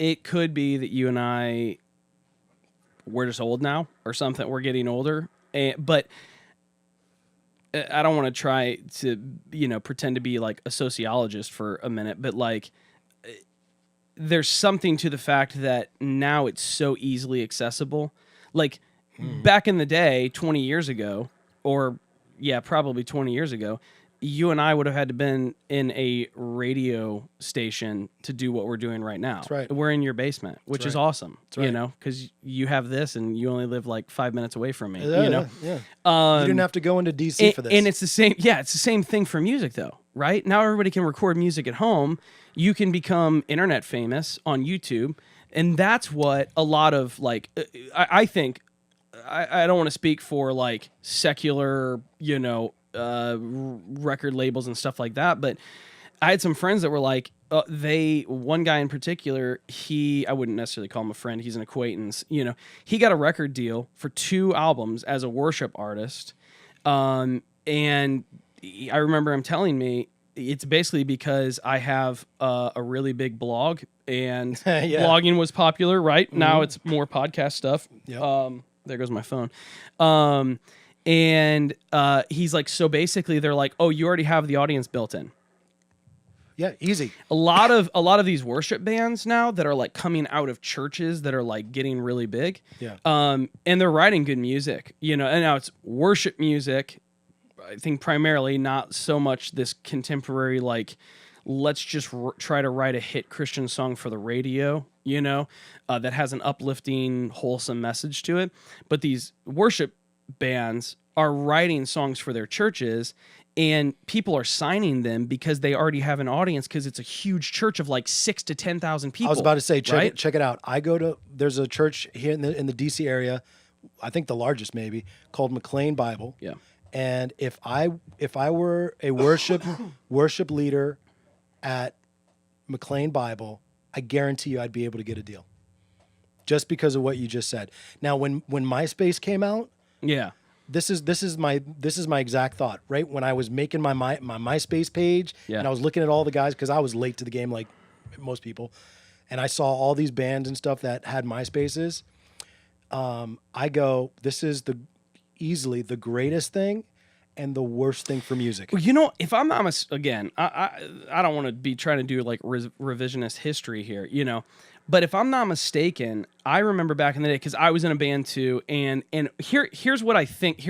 you and I, we're just old now or something. We're getting older, but I don't want to try to, pretend to be like a sociologist for a minute, but like, there's something to the fact that now it's so easily accessible. Like back in the day, 20 years ago, or probably 20 years ago, you and I would have had to been in a radio station to do what we're doing right now. That's right. We're in your basement, which is awesome, That's right. because you have this and you only live like 5 minutes away from me, Yeah. You didn't have to go into DC for this. And it's the same. Yeah, it's the same thing for music, though, right? Now everybody can record music at home. You can become internet famous on YouTube, and that's what a lot of like. I think I don't want to speak for like secular, record labels and stuff like that, but I had some friends that were like, one guy in particular, I wouldn't necessarily call him a friend, he's an acquaintance, he got a record deal for 2 albums as a worship artist. And I remember him telling me it's basically because I have a really big blog and blogging was popular, right? Mm-hmm. Now it's more podcast stuff. Yep. There goes my phone. And he's like, so basically they're like, oh, you already have the audience built in. Yeah, easy. A lot of these worship bands now that are like coming out of churches that are like getting really big. Yeah. And they're writing good music, and now it's worship music, I think primarily, not so much this contemporary, like, let's just try to write a hit Christian song for the radio, that has an uplifting, wholesome message to it. But these worship bands are writing songs for their churches, and people are signing them because they already have an audience, because it's a huge church of like 6,000 to 10,000 people. I was about to say, right? check it out. There's a church here in the DC area, I think the largest maybe, called McLean Bible. Yeah. And if I were a worship leader at McLean Bible, I guarantee you I'd be able to get a deal, just because of what you just said. Now, when MySpace came out, yeah, this is my exact thought. Right when I was making my MySpace page, and I was looking at all the guys, because I was late to the game like most people, and I saw all these bands and stuff that had MySpaces. I go, this is easily the greatest thing and the worst thing for music. Well, if I'm not again, I don't want to be trying to do like revisionist history here, but if I'm not mistaken, I remember back in the day, because I was in a band too, and here's what I think.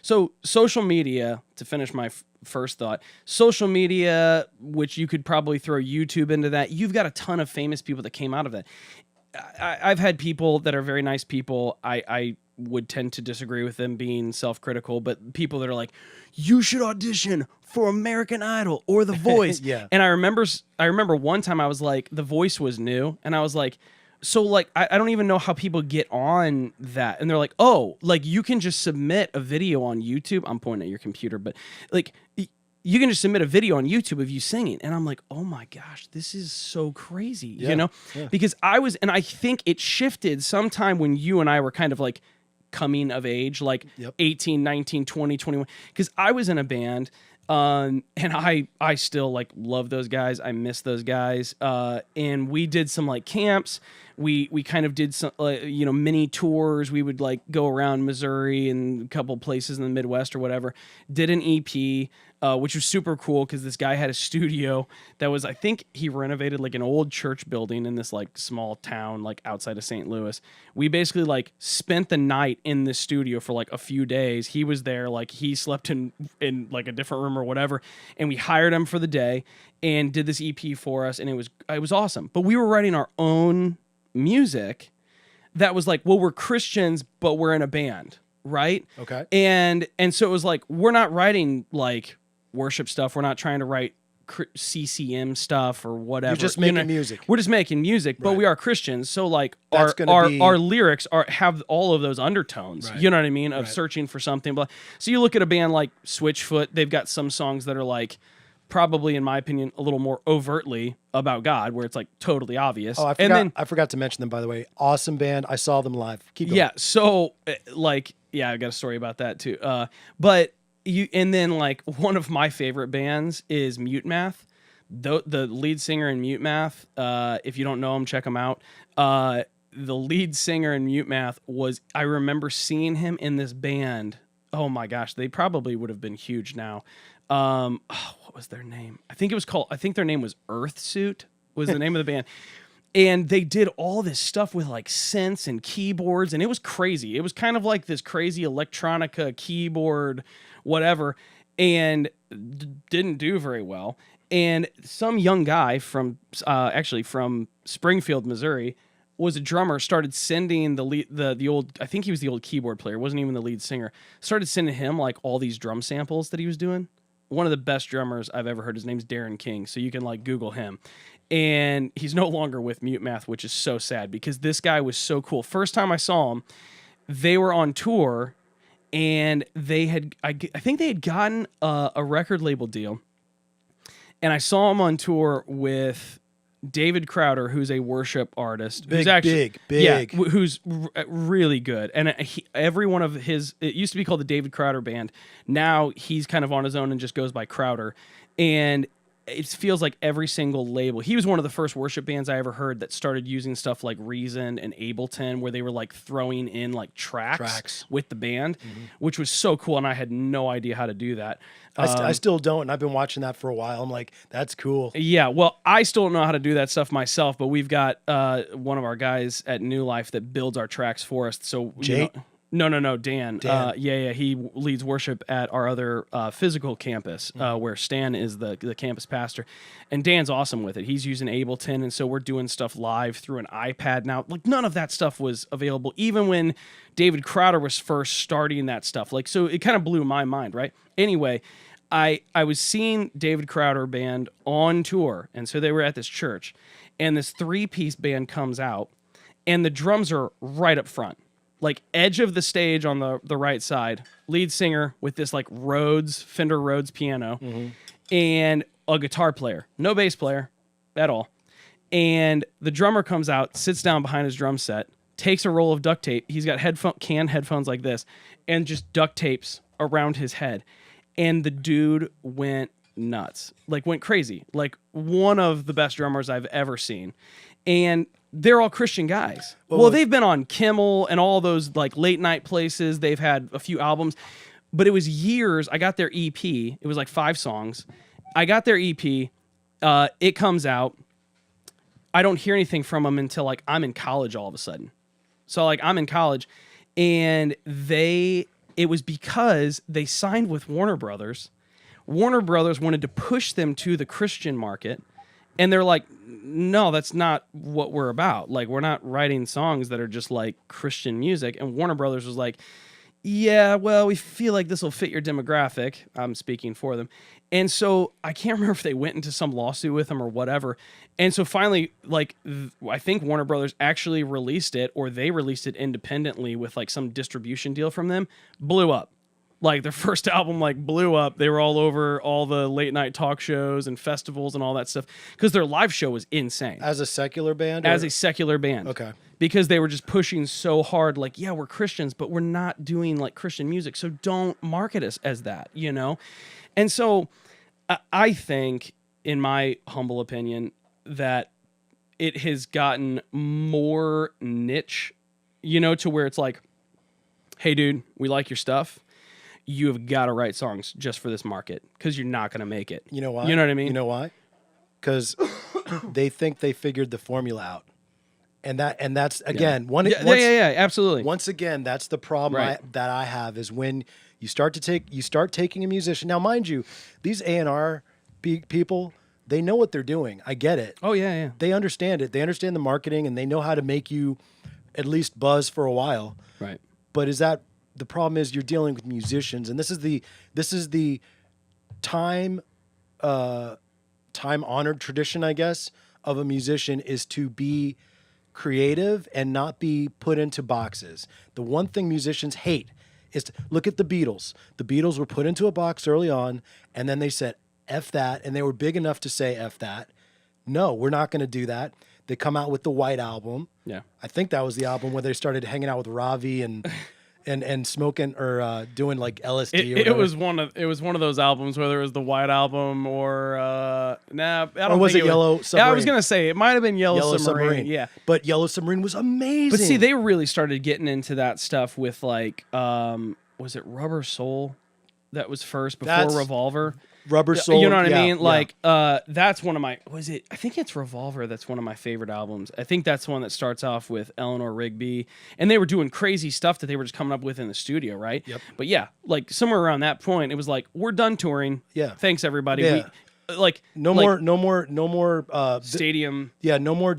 So social media, to finish my first thought, social media, which you could probably throw YouTube into that. You've got a ton of famous people that came out of that. I've had people that are very nice people. I would tend to disagree with them being self-critical, but people that are like, you should audition for American Idol or The Voice. Yeah. And I remember one time I was like, The Voice was new, and I was like, so like I don't even know how people get on that. And they're like, oh, like you can just submit a video on YouTube. I'm pointing at your computer, but like you can just submit a video on YouTube of you singing. And I'm like, oh my gosh, this is so crazy, because I think it shifted sometime when you and I were kind of like coming of age, like 18, 19, 20, 21, because I was in a band, and I still like love those guys. I miss those guys. And we did some like camps. we kind of did some mini tours. We would like go around Missouri and a couple places in the Midwest or whatever. Did an EP, which was super cool because this guy had a studio that was, I think he renovated like an old church building in this like small town like outside of St. Louis. We basically like spent the night in this studio for like a few days. He was there, like he slept in like a different room or whatever, and we hired him for the day and did this EP for us, and it was awesome. But we were writing our own music that was like, well, we're Christians, but we're in a band, right? Okay. And so it was like, we're not writing like worship stuff. We're not trying to write CCM stuff or whatever. You're just making music. We're just making music, but Right. we are Christians. So like That's our lyrics have all of those undertones. Right. You know what I mean? Of Right. searching for something. But so you look at a band like Switchfoot, they've got some songs that are like, probably, in my opinion, a little more overtly about God, where it's like totally obvious. Oh, I forgot to mention them, by the way. Awesome band. I saw them live. Keep going. Yeah. So I got a story about that too. But and then like one of my favorite bands is Mute Math. The lead singer in Mute Math, if you don't know them, check them out. The lead singer in Mute Math I remember seeing him in this band. Oh my gosh, they probably would have been huge now. What was their name? I think their name was Earthsuit was the name of the band. And they did all this stuff with like synths and keyboards, and it was crazy. It was kind of like this crazy electronica keyboard, whatever, and didn't do very well. And some young guy from Springfield, Missouri, was a drummer, started sending the old, I think he was the old keyboard player, wasn't even the lead singer, started sending him like all these drum samples that he was doing. One of the best drummers I've ever heard. His name's Darren King, so you can like Google him. And he's no longer with Mute Math, which is so sad because this guy was so cool. First time I saw him, they were on tour, and I think they had gotten a record label deal. And I saw him on tour with David Crowder, who's a worship artist, Big. who's really good. And every one of his, it used to be called the David Crowder Band. Now he's kind of on his own and just goes by Crowder. And it feels like every single label. He was one of the first worship bands I ever heard that started using stuff like Reason and Ableton, where they were like throwing in like tracks with the band, which was so cool. And I had no idea how to do that. I still don't, and I've been watching that for a while. I'm like, that's cool. Yeah, well, I still don't know how to do that stuff myself, but we've got one of our guys at New Life that builds our tracks for us. So Jay? No, Dan. Yeah, he leads worship at our other physical campus, where Stan is the campus pastor, and Dan's awesome with it. He's using Ableton, and so we're doing stuff live through an iPad now. Like none of that stuff was available, even when David Crowder was first starting that stuff. Like, so it kind of blew my mind, right? Anyway, I was seeing David Crowder band on tour, and so they were at this church, and this 3-piece band comes out, and the drums are right up front, like edge of the stage on the right side, lead singer with this like Fender Rhodes piano, and a guitar player, no bass player at all. And the drummer comes out, sits down behind his drum set, takes a roll of duct tape. He's got canned headphones like this, and just duct tapes around his head. And the dude went nuts, like went crazy, like one of the best drummers I've ever seen. And they're all Christian guys. Well, they've been on Kimmel and all those like late night places. They've had a few albums, but it was years. I got their EP. It was like 5 songs. I got their EP. It comes out. I don't hear anything from them until like I'm in college all of a sudden. So like I'm in college, and it was because they signed with Warner Brothers. Warner Brothers wanted to push them to the Christian market, and they're like, no, that's not what we're about. Like, we're not writing songs that are just like Christian music. And Warner Brothers was like, yeah, well, we feel like this will fit your demographic. I'm speaking for them. And so I can't remember if they went into some lawsuit with them or whatever. And so finally, like, I think Warner Brothers actually released it, or they released it independently with like some distribution deal from them. Blew up. Like their first album like blew up. They were all over all the late night talk shows and festivals and all that stuff because their live show was insane. As a secular band? As a secular band. Okay. Because they were just pushing so hard, like, yeah, we're Christians, but we're not doing like Christian music, so don't market us as that, you know? And so I think, in my humble opinion, that it has gotten more niche, you know, to where it's like, hey, dude, we like your stuff. You have got to write songs just for this market because you're not going to make it. You know why? You know what I mean? You know why? Because they think they figured the formula out. And that's again absolutely. Once again, that's the problem that I have is when you start taking a musician. Now, mind you, these A&R people, they know what they're doing. I get it. Oh yeah. They understand it. They understand the marketing, and they know how to make you at least buzz for a while. Right. But the problem is you're dealing with musicians, and this is the time honored tradition, I guess, of a musician is to be creative and not be put into boxes. The one thing musicians hate is to look at the Beatles. The Beatles were put into a box early on, and then they said, F that, and they were big enough to say F that. No, we're not going to do that. They come out with the White Album. Yeah. I think that was the album where they started hanging out with Ravi and smoking or doing like LSD or whatever. It was one of those albums, whether it was the White Album or I don't think or was it Yellow Submarine? Yeah, I was gonna say it might have been Yellow Submarine. Yeah, but Yellow Submarine was amazing. But see, they really started getting into that stuff with like, was it Rubber Soul that was first before Revolver? Rubber Soul. You know what I mean? Like, that's one of my, I think it's Revolver. That's one of my favorite albums. I think that's one that starts off with Eleanor Rigby. And they were doing crazy stuff that they were just coming up with in the studio, right? Yep. But yeah, like somewhere around that point, it was like, we're done touring. Yeah. Thanks, everybody. Yeah. No more stadium. No more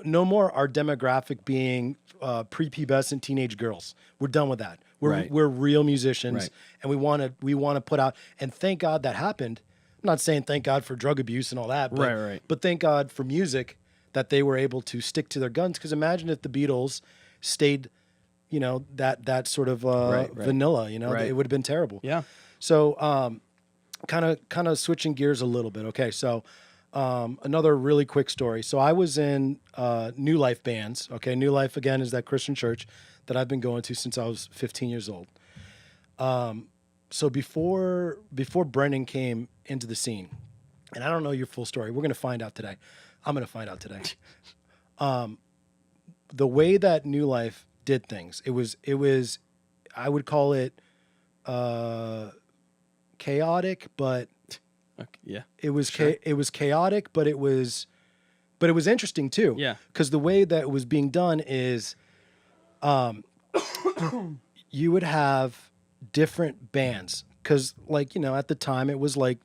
no more our demographic being prepubescent teenage girls. We're done with that. We're real musicians, and we want to put out. And thank God that happened. I'm not saying thank God for drug abuse and all that, but, but thank God for music that they were able to stick to their guns. Because imagine if the Beatles stayed, that sort of vanilla. It would have been terrible. Yeah. So kind of switching gears a little bit. Okay, so another really quick story. So I was in New Life bands. Okay, New Life again is that Christian church that I've been going to since I was 15 years old. So before Brennen came into the scene, and I don't know your full story. We're going to find out today. I'm going to find out today. The way that New Life did things, it was I would call it chaotic, but it was chaotic, but it was interesting too. Yeah, because the way that it was being done is, you would have different bands. Because at the time it was like,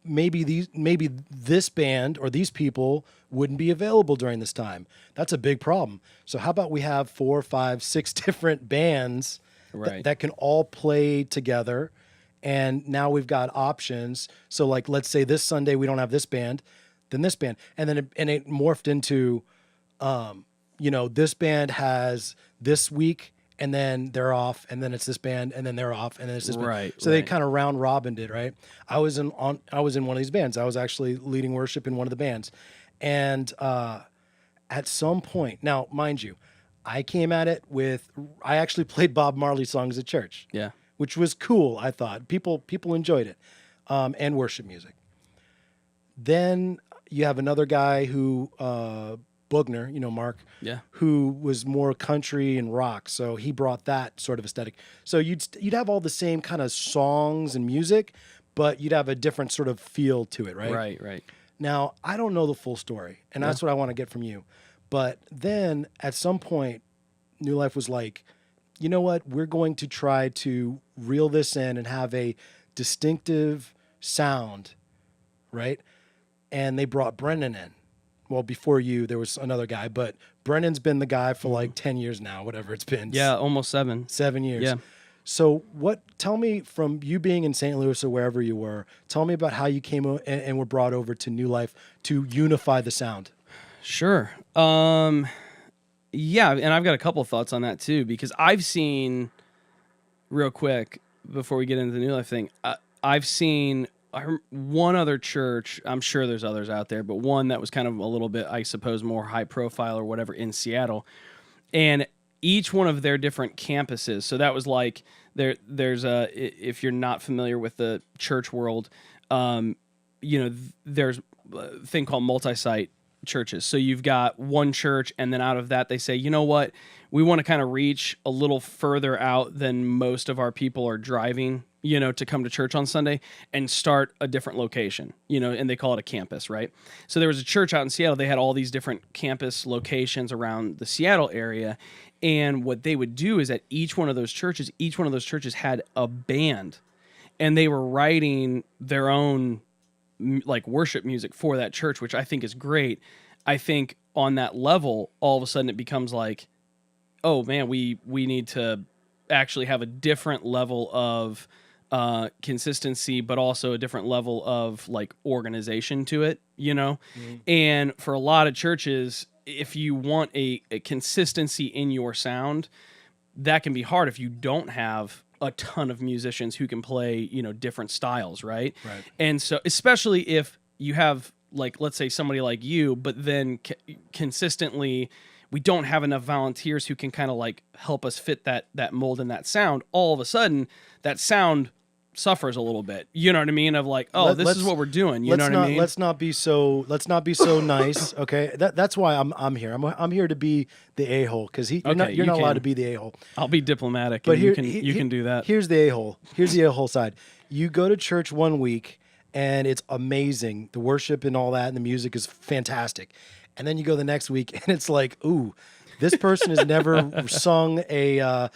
maybe this band or these people wouldn't be available during this time. That's a big problem. So how about we have 4, 5, 6 different bands that can all play together. And now we've got options. So like, let's say this Sunday we don't have this band, then this band. And then it morphed into, this band has this week and then they're off, and then it's this band and then they're off and then it's this band. So they kind of round robined it, right? I was in one of these bands. I was actually leading worship in one of the bands. And at some point, now mind you, I came at it I actually played Bob Marley songs at church. Yeah. Which was cool, I thought. People enjoyed it, and worship music. Then you have another guy who, Bugner, Mark, who was more country and rock, so he brought that sort of aesthetic. So you'd have all the same kind of songs and music, but you'd have a different sort of feel to it, right? Right. Now, I don't know the full story, and that's what I want to get from you. But then at some point, New Life was like, you know what? We're going to try to reel this in and have a distinctive sound, right? And they brought Brennen in. Well, before you, there was another guy, but Brennan's been the guy for like 10 years now, whatever it's been. Yeah, almost 7. 7 years. Yeah. So tell me, from you being in St. Louis or wherever you were, tell me about how you came and were brought over to New Life to unify the sound. Sure. Yeah, and I've got a couple thoughts on that too, because I've seen, real quick, before we get into the New Life thing, I've seen one other church, I'm sure there's others out there, but one that was kind of a little bit, I suppose, more high profile or whatever in Seattle. And each one of their different campuses, so that was like, there's if you're not familiar with the church world, there's a thing called multi-site churches. So you've got one church, and then out of that, they say, you know what? We want to kind of reach a little further out than most of our people are driving, to come to church on Sunday, and start a different location, and they call it a campus, right? So there was a church out in Seattle. They had all these different campus locations around the Seattle area. And what they would do is at each one of those churches had a band, and they were writing their own like worship music for that church, which I think is great. I think on that level, all of a sudden it becomes like, oh man, we need to actually have a different level of consistency, but also a different level of like organization to it, Mm-hmm. And for a lot of churches, if you want a consistency in your sound, that can be hard if you don't have a ton of musicians who can play, different styles, right? Right. And so, especially if you have, like, let's say somebody like you, but then consistently, we don't have enough volunteers who can kind of like help us fit that mold and that sound. All of a sudden, that sound suffers a little bit. You know what I mean? Of like, oh, this is what we're doing. You know what I mean? Let's not be so nice. Okay, that's why I'm here. I'm here to be the a-hole because you're not allowed to be the a-hole. I'll be diplomatic, but and you can do that. Here's the a-hole. Here's the a-hole side. You go to church one week and it's amazing. The worship and all that, and the music is fantastic. And then you go the next week and it's like, ooh, this person has never sung a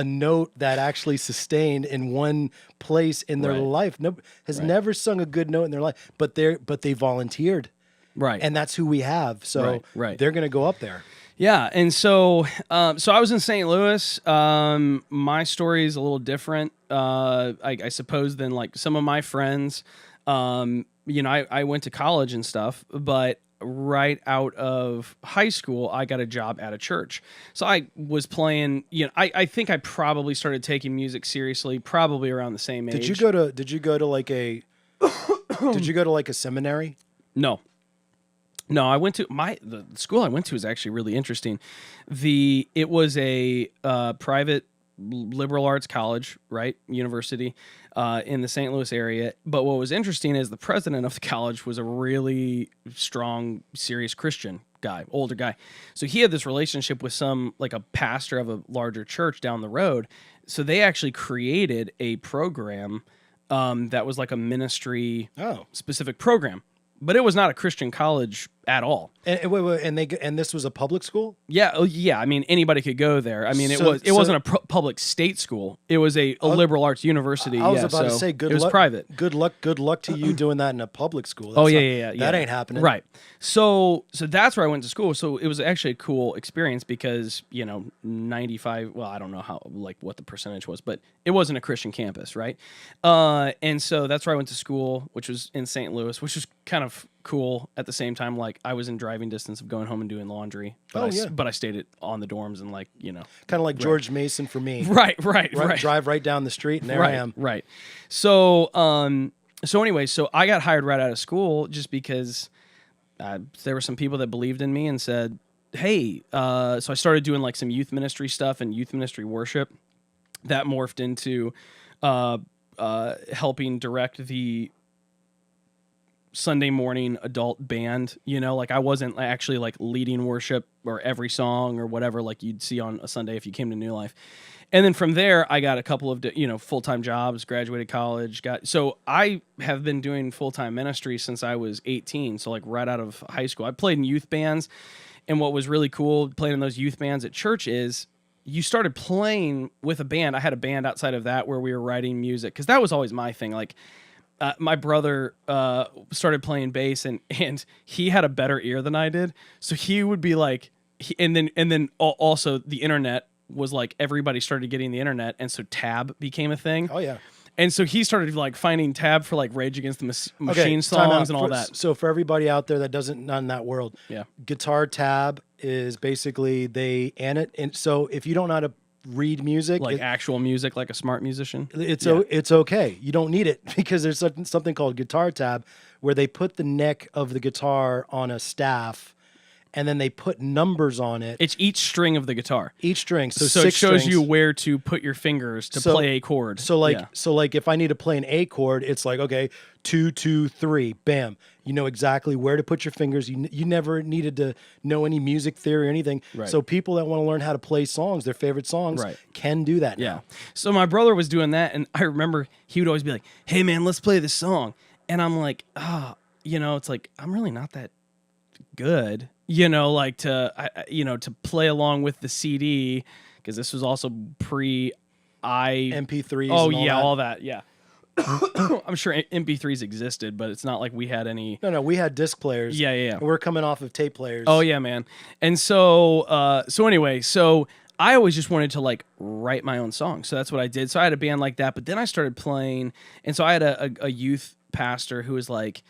note that actually sustained in one place in their life. Has never sung a good note in their life, but they volunteered. Right. And that's who we have. So they're going to go up there. Yeah. And so I was in St. Louis. My story is a little different, I suppose, than like some of my friends. I went to college and stuff, but right out of high school, I got a job at a church. So I was playing, I think I probably started taking music seriously probably around the same age. Did you go to like a seminary? No, I went to the school I went to is actually really interesting. It was a private liberal arts college, right? University in the St. Louis area. But what was interesting is the president of the college was a really strong, serious Christian guy, older guy. So he had this relationship with like a pastor of a larger church down the road. So they actually created a program that was like a ministry specific program. But it was not a Christian college at all. And this was a public school? Yeah, I mean, anybody could go there. I mean, it wasn't a public state school. It was a liberal arts university. I was about to say, it was private. Good luck to you doing that in a public school. That ain't happening. Right. So that's where I went to school. So it was actually a cool experience because 95. Well, I don't know what the percentage was, but it wasn't a Christian campus, right? And so that's where I went to school, which was in St. Louis, which was kind of cool at the same time. Like I was in driving distance of going home and doing laundry, but I stayed on the dorms and kind of like George Mason for me. Right. Drive right down the street and there I am. Right. So anyway, so I got hired right out of school just because there were some people that believed in me and said, hey, so I started doing like some youth ministry stuff and youth ministry worship that morphed into helping direct the Sunday morning adult band. Like I wasn't actually like leading worship or every song or whatever like you'd see on a Sunday if you came to New Life. And then from there, I got a couple of full-time jobs, graduated college. So I have been doing full-time ministry since I was 18. So like right out of high school, I played in youth bands. And what was really cool playing in those youth bands at church is you started playing with a band. I had a band outside of that where we were writing music because that was always my thing. Like my brother started playing bass and he had a better ear than I did. So he would be like, and then also the internet was like everybody started getting the internet, and so Tab became a thing. Oh yeah. And so he started like finding Tab for like Rage Against the Machine songs and all that. So for everybody out there that doesn't not in that world, Guitar Tab is basically and so if you don't know how to read music, like actual music, like a smart musician, it's okay. You don't need it because there's something called Guitar Tab where they put the neck of the guitar on a staff. and then they put numbers on it. It's each string of the guitar. Each string. So it six shows strings. you where to put your fingers to play a chord. So like, Yeah. so like if I need to play an A chord, it's like, okay, 2, 2, 3, bam. You know exactly where to put your fingers. You never needed to know any music theory or anything. Right. So people that want to learn how to play songs, their favorite songs, Right. can do that Yeah. now. So my brother was doing that, and I remember he would always be like, "Hey man, let's play this song," and I'm like, it's like I'm really not that good, like to play along with the CD, because this was also pre MP3s. Oh and yeah, that. all that. Yeah. I'm sure MP3s existed, but it's not like we had any. No, we had disc players. Yeah. And we're coming off of tape players. Oh yeah, man. And so anyway, so I always just wanted to like write my own songs. So that's what I did. So I had a band like that, but then I started playing, and so I had a youth pastor who was like,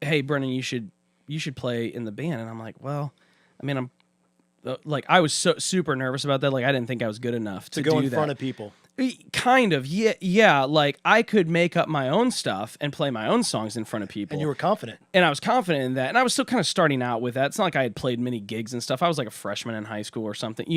"Hey, Brennan, you should play in the band." And I'm like, "Well, I mean, I'm like I was so super nervous about that. Like I didn't think I was good enough to go do in that. front of people." Kind of, yeah. Like I could make up my own stuff and play my own songs in front of people. And you were confident. And I was confident in that. And I was still kind of starting out with that. It's not like I had played many gigs and stuff. I was like a freshman in high school or something,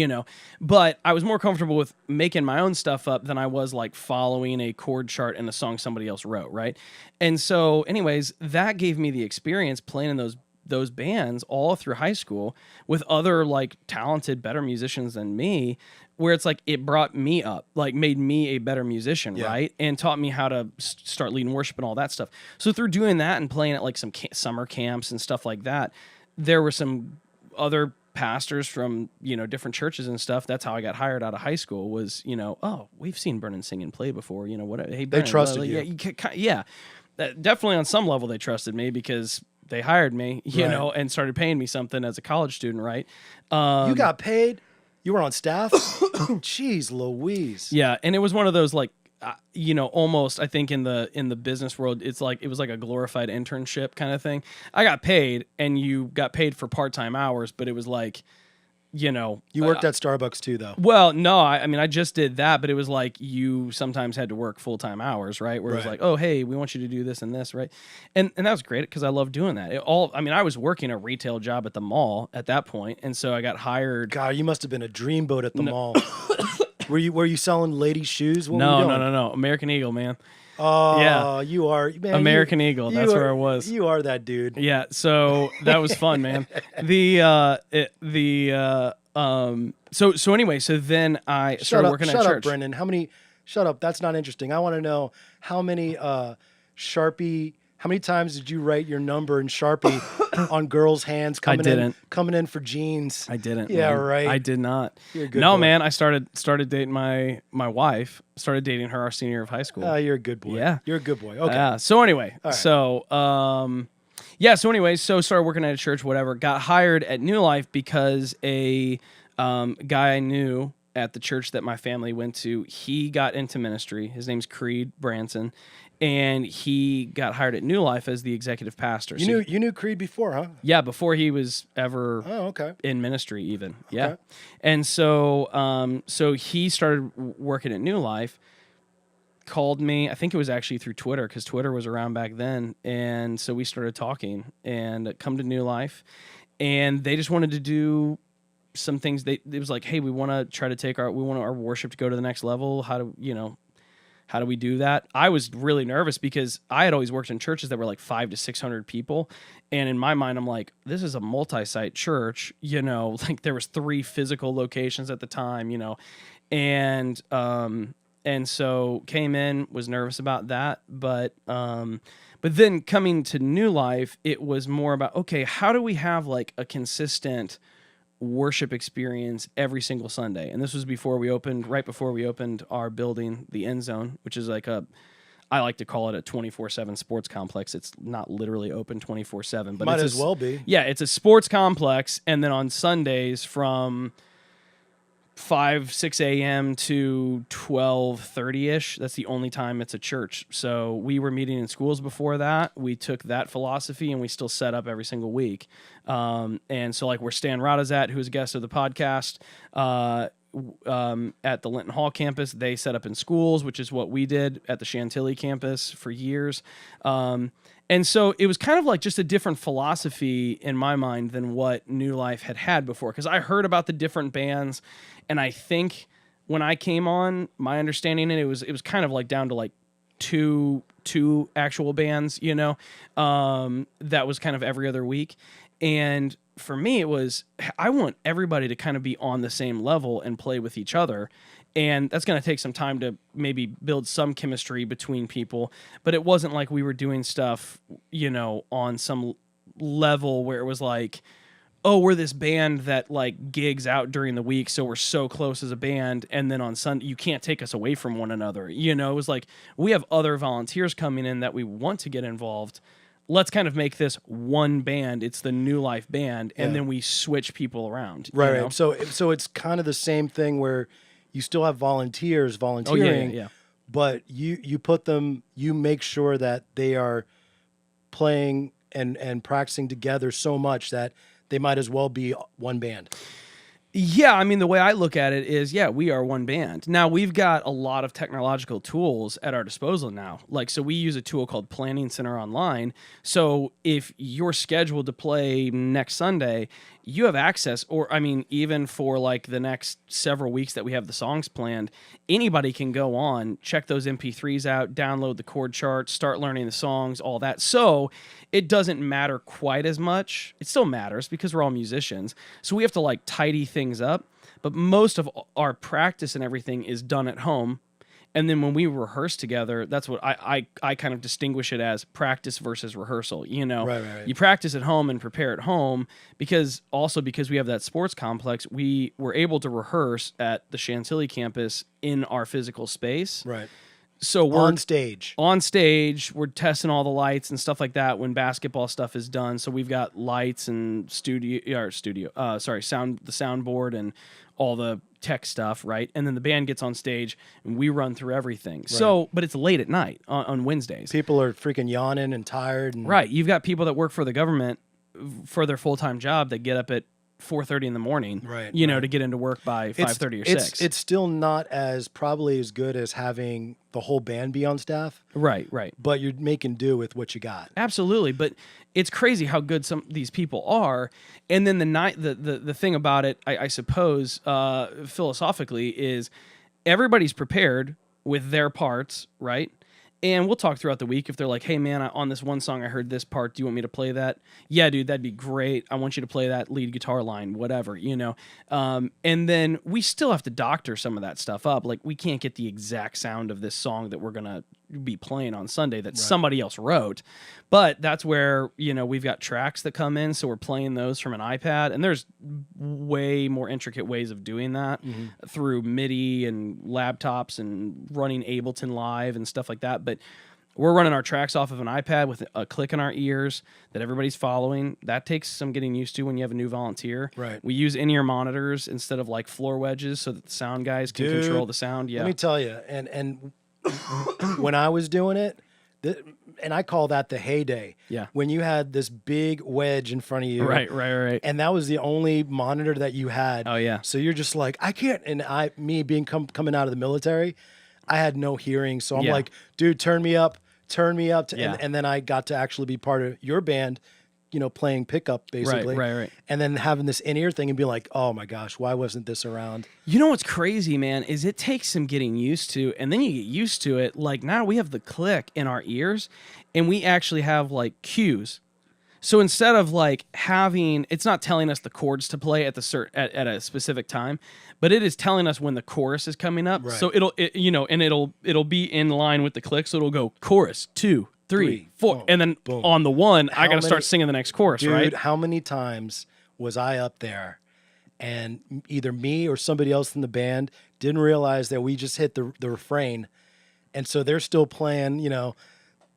But I was more comfortable with making my own stuff up than I was like following a chord chart in a song somebody else wrote, right? And so, anyways, that gave me the experience playing in those bands all through high school with other like talented, better musicians than me, where it's like it brought me up, like made me a better musician, right? And taught me how to start leading worship and all that stuff. So through doing that and playing at like some summer camps and stuff like that, there were some other pastors from, different churches and stuff. That's how I got hired out of high school was, oh, we've seen Brennen sing and play before, what? Hey, Brennen, They trusted you. Yeah. Definitely on some level they trusted me because they hired me, and started paying me something as a college student, right? You got paid? You were on staff? Jeez Louise. Yeah, and it was one of those like, almost I think in the business world, it was like a glorified internship kind of thing. I got paid, and you got paid for part-time hours, but it was like, You worked at Starbucks too, though. Well, no, I mean, I just did that, but it was like you sometimes had to work full-time hours, right? Where it was like, oh, hey, we want you to do this and this, right? And that was great because I love doing that. I was working a retail job at the mall at that point, and so I got hired. God, you must have been a dreamboat at the mall. Were you selling ladies' shoes? What were you doing? No. American Eagle, man. Oh, Yeah. You are, man. American Eagle. That's where I was. You are that dude. Yeah, so that was fun, man. So anyway, so then I started working at church. Shut up, Brennan. Shut up. That's not interesting. I want to know how many how many times did you write your number in Sharpie on girls' hands coming in for jeans? I didn't. Yeah, man. right. I did not. You're a good no, boy. man. I started dating my wife. Started dating her our senior year of high school. Oh, you're a good boy. Yeah. You're a good boy. Okay. Yeah. So anyway, right. so started working at a church, whatever. Got hired at New Life because a guy I knew at the church that my family went to, he got into ministry. His name's Creed Branson, and he got hired at New Life as the executive pastor. You knew Creed before, huh? Yeah, before he was ever in ministry even. Yeah. Okay. And so he started working at New Life, called me. I think it was actually through Twitter because Twitter was around back then. And so we started talking and come to New Life, and they just wanted to do some things. It was like, hey, we want to try to we want our worship to go to the next level. How do we do that? I was really nervous because I had always worked in churches that were like 500 to 600 people. And in my mind, I'm like, this is a multi-site church, like there was 3 physical locations at the time, and so came in, was nervous about that. But then coming to New Life, it was more about, okay, how do we have like a consistent worship experience every single Sunday? And this was right before we opened our building, the End Zone, which is like I like to call it a 24/7 sports complex. It's not literally open 24/7, but might as well be. Yeah, it's a sports complex, and then on Sundays from 6 a.m. to 12:30ish. That's the only time it's a church. So we were meeting in schools before that. We took that philosophy and we still set up every single week. And so like where Stan Rada's at, who's a guest of the podcast, at the Linton Hall campus, they set up in schools, which is what we did at the Chantilly campus for years. And so it was kind of like just a different philosophy in my mind than what New Life had before. Because I heard about the different bands, and I think when I came on, my understanding it was kind of like down to like two actual bands, that was kind of every other week. And for me, it was, I want everybody to kind of be on the same level and play with each other. And that's going to take some time to maybe build some chemistry between people. But it wasn't like we were doing stuff, on some level where it was like, oh, we're this band that like gigs out during the week, so we're so close as a band. And then on Sunday, you can't take us away from one another. It was like, we have other volunteers coming in that we want to get involved. Let's kind of make this one band. It's the New Life band. And then we switch people around. Right. So it's kind of the same thing where you still have volunteers volunteering, but you put them, you make sure that they are playing and practicing together so much that they might as well be one band. Yeah, I mean, the way I look at it is, we are one band. Now, we've got a lot of technological tools at our disposal now. So we use a tool called Planning Center Online. So if you're scheduled to play next Sunday, you have access, or I mean, even for like the next several weeks that we have the songs planned, anybody can go on, check those MP3s out, download the chord charts, start learning the songs, all that. So it doesn't matter quite as much. It still matters because we're all musicians. So we have to like tidy things up, but most of our practice and everything is done at home. And then when we rehearse together, that's what I kind of distinguish it as practice versus rehearsal. Right. You practice at home and prepare at home because we have that sports complex, we were able to rehearse at the Chantilly campus in our physical space. Right. So we're on stage. We're testing all the lights and stuff like that when basketball stuff is done. So we've got lights and sound, the soundboard and all the tech stuff, right? And then the band gets on stage and we run through everything. Right. So, but it's late at night on Wednesdays. People are freaking yawning and tired. Right. You've got people that work for the government for their full-time job that get up at 4:30 in the morning, right, to get into work by 5:30 or 6. It's still not probably as good as having the whole band be on staff. Right. But you're making do with what you got. Absolutely. But it's crazy how good some these people are. And then the thing about it, I suppose, philosophically, is everybody's prepared with their parts, right? And we'll talk throughout the week if they're like, hey, man, on this one song, I heard this part. Do you want me to play that? Yeah, dude, that'd be great. I want you to play that lead guitar line, whatever, And then we still have to doctor some of that stuff up. Like, we can't get the exact sound of this song that we're going to be playing on Sunday that somebody else wrote. But that's where, we've got tracks that come in. So we're playing those from an iPad. And there's way more intricate ways of doing that through MIDI and laptops and running Ableton Live and stuff like that. But we're running our tracks off of an iPad with a click in our ears that everybody's following. That takes some getting used to when you have a new volunteer. Right. We use in-ear monitors instead of like floor wedges so that the sound guys can control the sound. Yeah. Let me tell you, and when I was doing it, and I call that the heyday. Yeah. When you had this big wedge in front of you. Right. And that was the only monitor that you had. Oh, yeah. So you're just like, I can't. And coming out of the military, I had no hearing. So I'm like, dude, turn me up. And then I got to actually be part of your band, playing pickup basically. Right. And then having this in-ear thing and be like, oh my gosh, why wasn't this around? You know what's crazy, man, is it takes some getting used to, and then you get used to it. Like now we have the click in our ears and we actually have like cues. So instead of like it's not telling us the chords to play at a specific time, but it is telling us when the chorus is coming up. Right. So it'll be in line with the click. So it'll go chorus 2, 3, 4, boom, and then boom. On the one, I got to start singing the next chorus, dude, right? How many times was I up there and either me or somebody else in the band didn't realize that we just hit the refrain, and so they're still playing,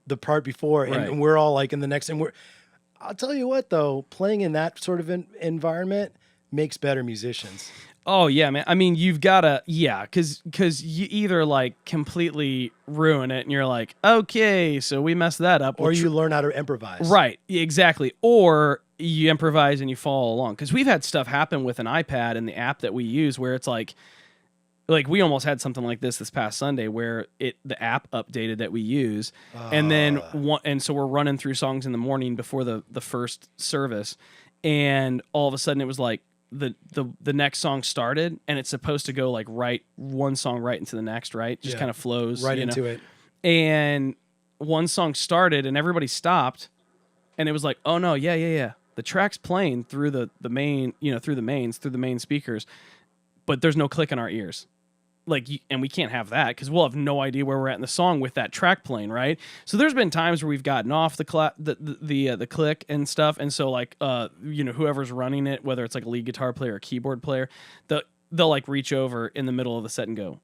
the part before, and we're all like in the next, and I'll tell you what though, playing in that sort of environment makes better musicians. Oh yeah, man. I mean, you've got to, because you either like completely ruin it and you're like, okay, so we messed that up. Or you learn how to improvise. Right, exactly. Or you improvise and you follow along. Because we've had stuff happen with an iPad and the app that we use where it's like, like we almost had something like this past Sunday where the app updated that we use, and then so we're running through songs in the morning before the first service, and all of a sudden it was like the next song started, and it's supposed to go like right one song right into the next, right? Just kind of flows right into it. And one song started, and everybody stopped, and it was like, oh no, yeah. The track's playing through the main, through the main speakers, but there's no click in our ears. Like, and we can't have that because we'll have no idea where we're at in the song with that track playing, right? So there's been times where we've gotten off the click and stuff, and so like whoever's running it, whether it's like a lead guitar player or keyboard player, they'll like reach over in the middle of the set and go,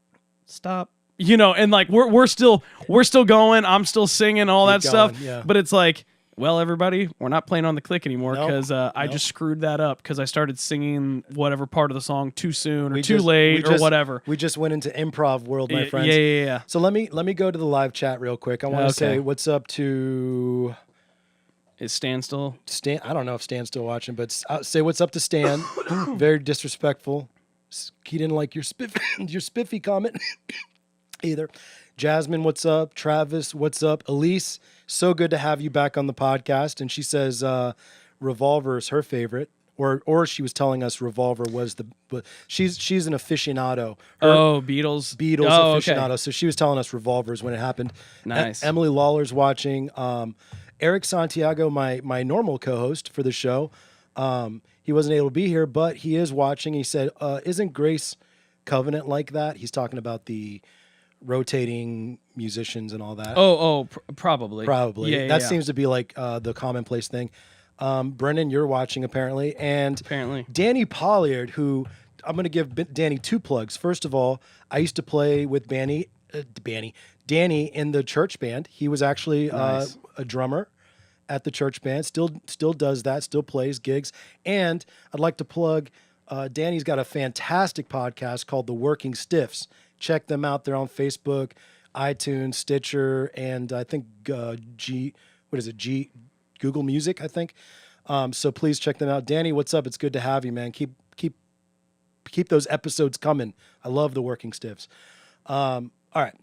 stop, and like we're still going, I'm still singing all that stuff, but it's like, well, everybody, we're not playing on the click anymore because I just screwed that up because I started singing whatever part of the song too soon or too late or whatever. We just went into improv world, my friends. Yeah. So let me go to the live chat real quick. I want to say what's up to... Is Stan still? Stan, I don't know if Stan's still watching, but say what's up to Stan. Very disrespectful. He didn't like your spiffy comment either. Jasmine, what's up? Travis, what's up? Elise, so good to have you back on the podcast. And she says Revolver is her favorite, or she was telling us Revolver was she's an aficionado. Beatles aficionado. Okay. So she was telling us Revolvers when it happened. Nice. Emily Lawler's watching. Eric Santiago, my normal co-host for the show, he wasn't able to be here, but he is watching. He said, "Isn't Grace Covenant like that?" He's talking about the rotating musicians and all that. Probably. Yeah, that seems to be like the commonplace thing. Brennan, you're watching apparently. Danny Polliard, who I'm going to give Danny 2 plugs. First of all, I used to play with Danny in the church band. He was actually a drummer at the church band. Still does that. Still plays gigs. And I'd like to plug. Danny's got a fantastic podcast called The Working Stiffs. Check them out. They're on Facebook, iTunes, Stitcher, and I think Google Music, I think. So please check them out. Danny, what's up? It's good to have you, man. Keep those episodes coming. I love The Working Stiffs. All right.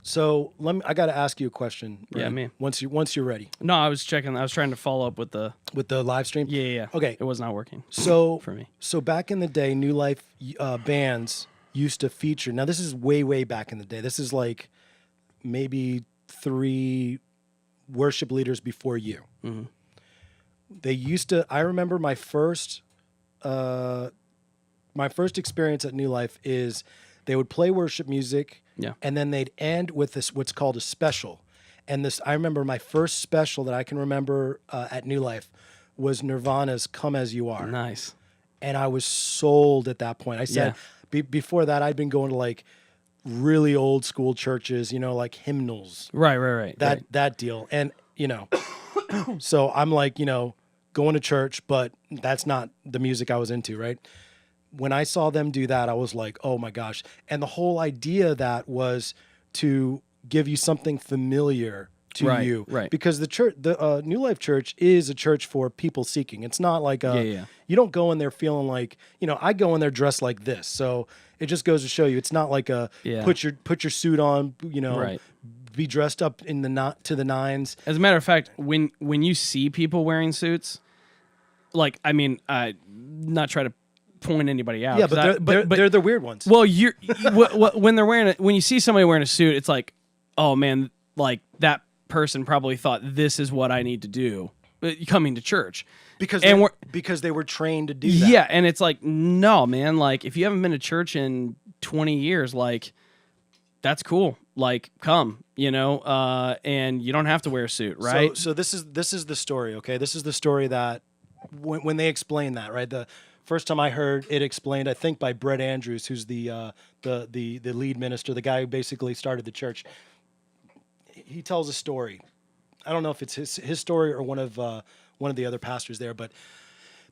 So I got to ask you a question. Brent, yeah, man. Once you're ready. No, I was checking. I was trying to follow up with the live stream. Yeah. Okay. It was not working. So for me. So back in the day, New Life bands used to feature. Now this is way back in the day. This is like maybe 3 worship leaders before you. Mm-hmm. They used to. I remember my first experience at New Life is they would play worship music. Yeah. And then they'd end with this what's called a special. And I remember my first special that I can remember at New Life was Nirvana's "Come As You Are." Nice. And I was sold at that point. I said before that I'd been going to like really old school churches, like hymnals. Right. That deal. And so I'm like, going to church, but that's not the music I was into, right? When I saw them do that, I was like, oh my gosh. And the whole idea of that was to give you something familiar to you. Right. Because the church, the New Life Church is a church for people seeking. It's not like you don't go in there feeling like, I go in there dressed like this. So it just goes to show you, it's not like put your suit on, be dressed up in to the nines. As a matter of fact, when you see people wearing suits, like, I mean, not try to point anybody out. Yeah, but they're the weird ones. Well, when you see somebody wearing a suit, it's like, oh man, like that person probably thought this is what I need to do coming to church because they were trained to do that. Yeah, and it's like, no, man, like if you haven't been to church in 20 years, like that's cool. Like come, and you don't have to wear a suit, right? So this is the story, okay? This is the story that when they explain that, right? The first time I heard it explained, I think by Brett Andrews, who's the lead minister, the guy who basically started the church. He tells a story. I don't know if it's his story or one of the other pastors there, but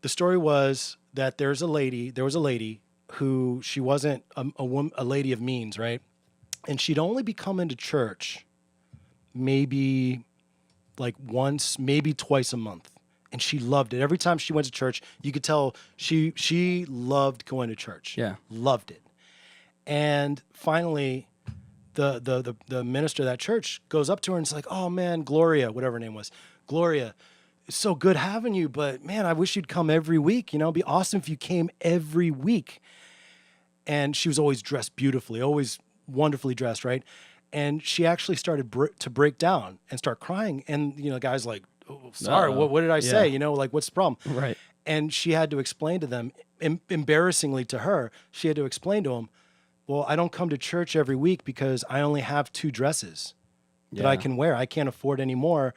the story was that there was a lady who she wasn't a lady of means, right? And she'd only be coming to church maybe like once, maybe twice a month. And she loved it. Every time she went to church, you could tell she loved going to church. Yeah. Loved it. And finally, the minister of that church goes up to her and is like, "Oh man, Gloria, whatever her name was, Gloria, it's so good having you, but man, I wish you'd come every week. You know, it'd be awesome if you came every week." And she was always dressed beautifully, always wonderfully dressed, right? And she actually started to break down and start crying. And the guy's like, "Oh, sorry, what did I say? Like, what's the problem?" Right. And she had to explain to them, embarrassingly to her, she had to explain to him, "Well, I don't come to church every week because I only have 2 dresses that I can wear. I can't afford any more.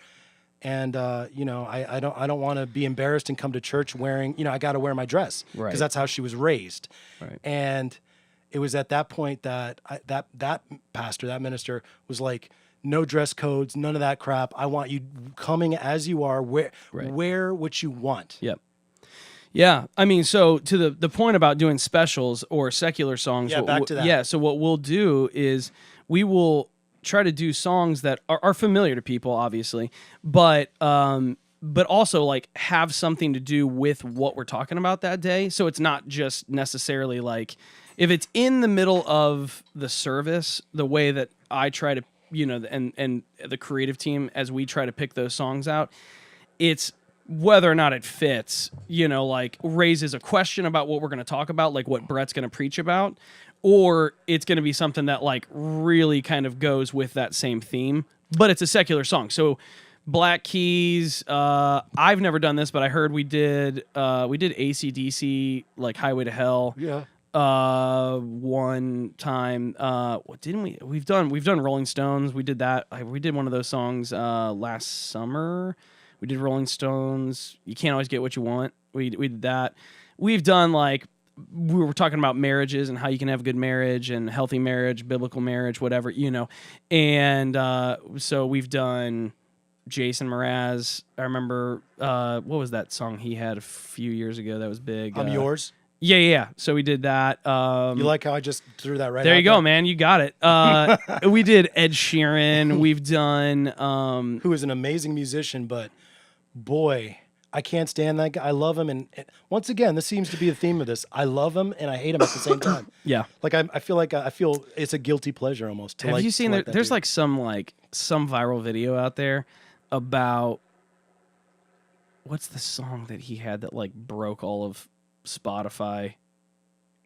And I don't want to be embarrassed and come to church wearing, I got to wear my dress," because that's how she was raised. Right. And it was at that point that that pastor, that minister, was like, "No dress codes, none of that crap. I want you coming as you are. Wear what you want." Yep. Yeah, I mean, so to the point about doing specials or secular songs. Yeah, back to that. Yeah, so what we'll do is we will try to do songs that are familiar to people, obviously, but also like have something to do with what we're talking about that day. So it's not just necessarily like if it's in the middle of the service, the way that I try to, and the creative team as we try to pick those songs out, it's whether or not it fits, like raises a question about what we're going to talk about, like what Brett's going to preach about, or it's going to be something that like really kind of goes with that same theme, but it's a secular song. So Black Keys, I've never done this, but I heard we did AC/DC, like Highway to Hell. Yeah. One time, what didn't we? We've done Rolling Stones. We did that. We did one of those songs last summer. We did Rolling Stones. You Can't Always Get What You Want. We did that. We've done like we were talking about marriages and how you can have a good marriage and healthy marriage, biblical marriage, whatever, And so we've done Jason Mraz. I remember what was that song he had a few years ago that was big? I'm Yours. Yeah. So we did that. You like how I just threw that right there out you go, man. You got it. We did Ed Sheeran. We've done... who is an amazing musician, but boy, I can't stand that guy. I love him. And once again, this seems to be the theme of this. I love him and I hate him at the same time. Yeah. Like I feel it's a guilty pleasure almost. To Have like, you seen like there's dude. some viral video out there about what's the song that he had that like broke all of Spotify?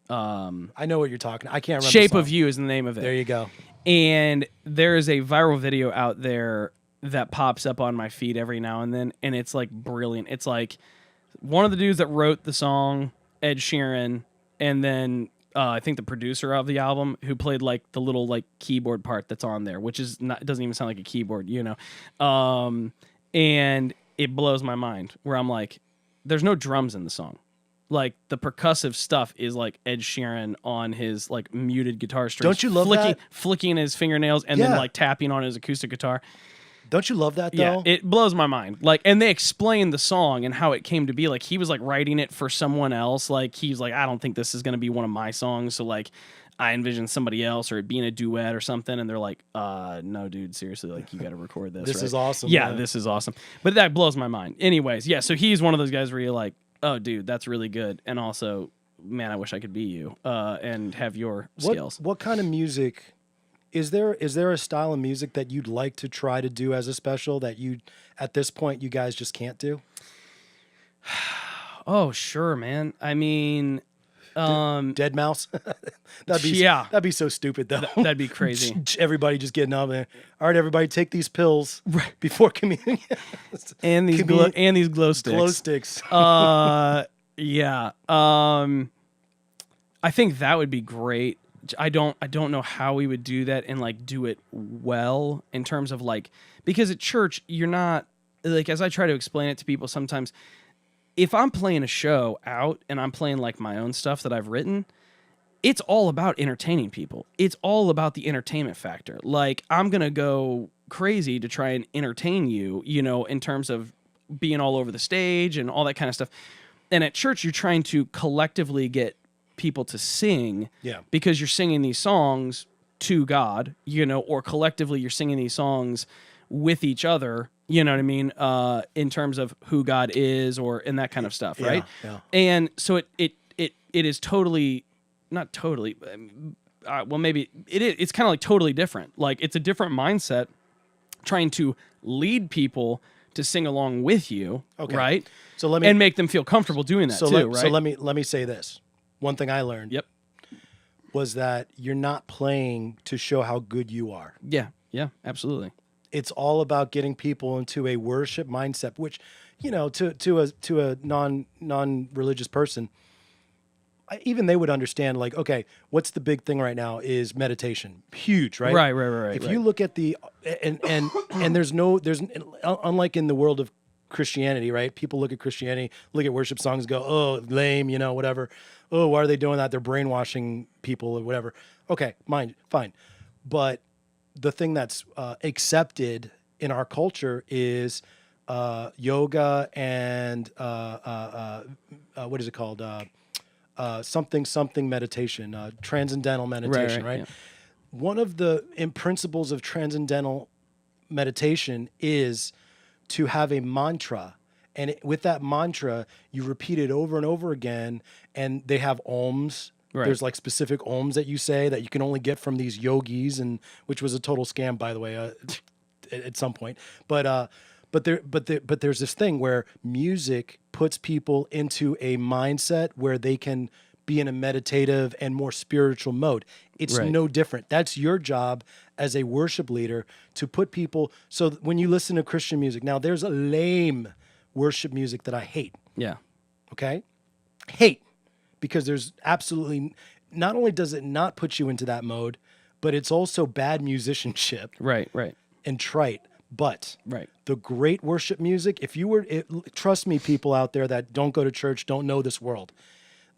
I know what you're talking. I can't remember. Shape of You is the name of it. There you go. And there is a viral video out there that pops up on my feed every now and then, and it's like brilliant. It's like one of the dudes that wrote the song, Ed Sheeran, and then I think the producer of the album who played like the little like keyboard part that's on there, which is not, it doesn't even sound like a keyboard, and it blows my mind where I'm like, there's no drums in the song. Like the percussive stuff is like Ed Sheeran on his like muted guitar strings. Don't you love that? Flicking his fingernails and then like tapping on his acoustic guitar. Don't you love that though? Yeah, it blows my mind. Like, and they explain the song and how it came to be. Like, he was like writing it for someone else. Like, he's like, I don't think this is gonna be one of my songs. So like, I envision somebody else or it being a duet or something. And they're like, no, dude, seriously, like you got to record this. This right? is awesome. Yeah, man. this is awesome. But that blows my mind. Anyways, yeah. So he's one of those guys where you're like, oh, dude, that's really good. And also, man, I wish I could be you and have your skills. What kind of music? Is there a style of music that you'd like to try to do as a special that you, at this point, you guys just can't do? Oh, sure, man. I mean, Dead Mouse. That'd be so stupid though. That'd be crazy. Everybody just getting up there. All right, everybody, take these pills before communion. and these glow sticks. Glow sticks. Yeah. I think that would be great. I don't know how we would do that and like do it well in terms of like, because at church you're not like, as I try to explain it to people sometimes, if I'm playing a show out and I'm playing like my own stuff that I've written, it's all about entertaining people. It's all about the entertainment factor. Like I'm going to go crazy to try and entertain you, in terms of being all over the stage and all that kind of stuff. And at church, you're trying to collectively get people to sing because you're singing these songs to God, or collectively you're singing these songs with each other, you know what I mean? In terms of who God is and that kind of stuff. Right. Yeah. And so it is totally, not totally, well, maybe it's kind of like totally different. Like it's a different mindset trying to lead people to sing along with you, right? So let me and make them feel comfortable doing that right? So let me say this. One thing I learned Yep. was that you're not playing to show how good you are. Yeah, absolutely. It's all about getting people into a worship mindset, which, you know, to a non-religious person, even they would understand, like, okay, what's the big thing right now is meditation. Huge, right? Right. If you look at and there's unlike in the world of Christianity, right? People look at Christianity, look at worship songs, go, oh, lame, you know, whatever. Oh, why are they doing that? They're brainwashing people or whatever. Okay, fine. But the thing that's accepted in our culture is yoga and what is it called? Something meditation, transcendental meditation, right? Yeah. One of the principles of transcendental meditation is to have a mantra. And with that mantra, you repeat it over and over again. And they have ohms. Right. There's like specific ohms that you say that you can only get from these yogis, and which was a total scam, by the way, at some point. But there's this thing where music puts people into a mindset where they can be in a meditative and more spiritual mode. It's no different. That's your job as a worship leader, to put people. So when you listen to Christian music, now there's a lame worship music that I hate. Yeah. Okay? Hate. Because there's absolutely, not only does it not put you into that mode, but it's also bad musicianship. Right. And trite. But Right. the great worship music, if you were, trust me, people out there that don't go to church, don't know this world,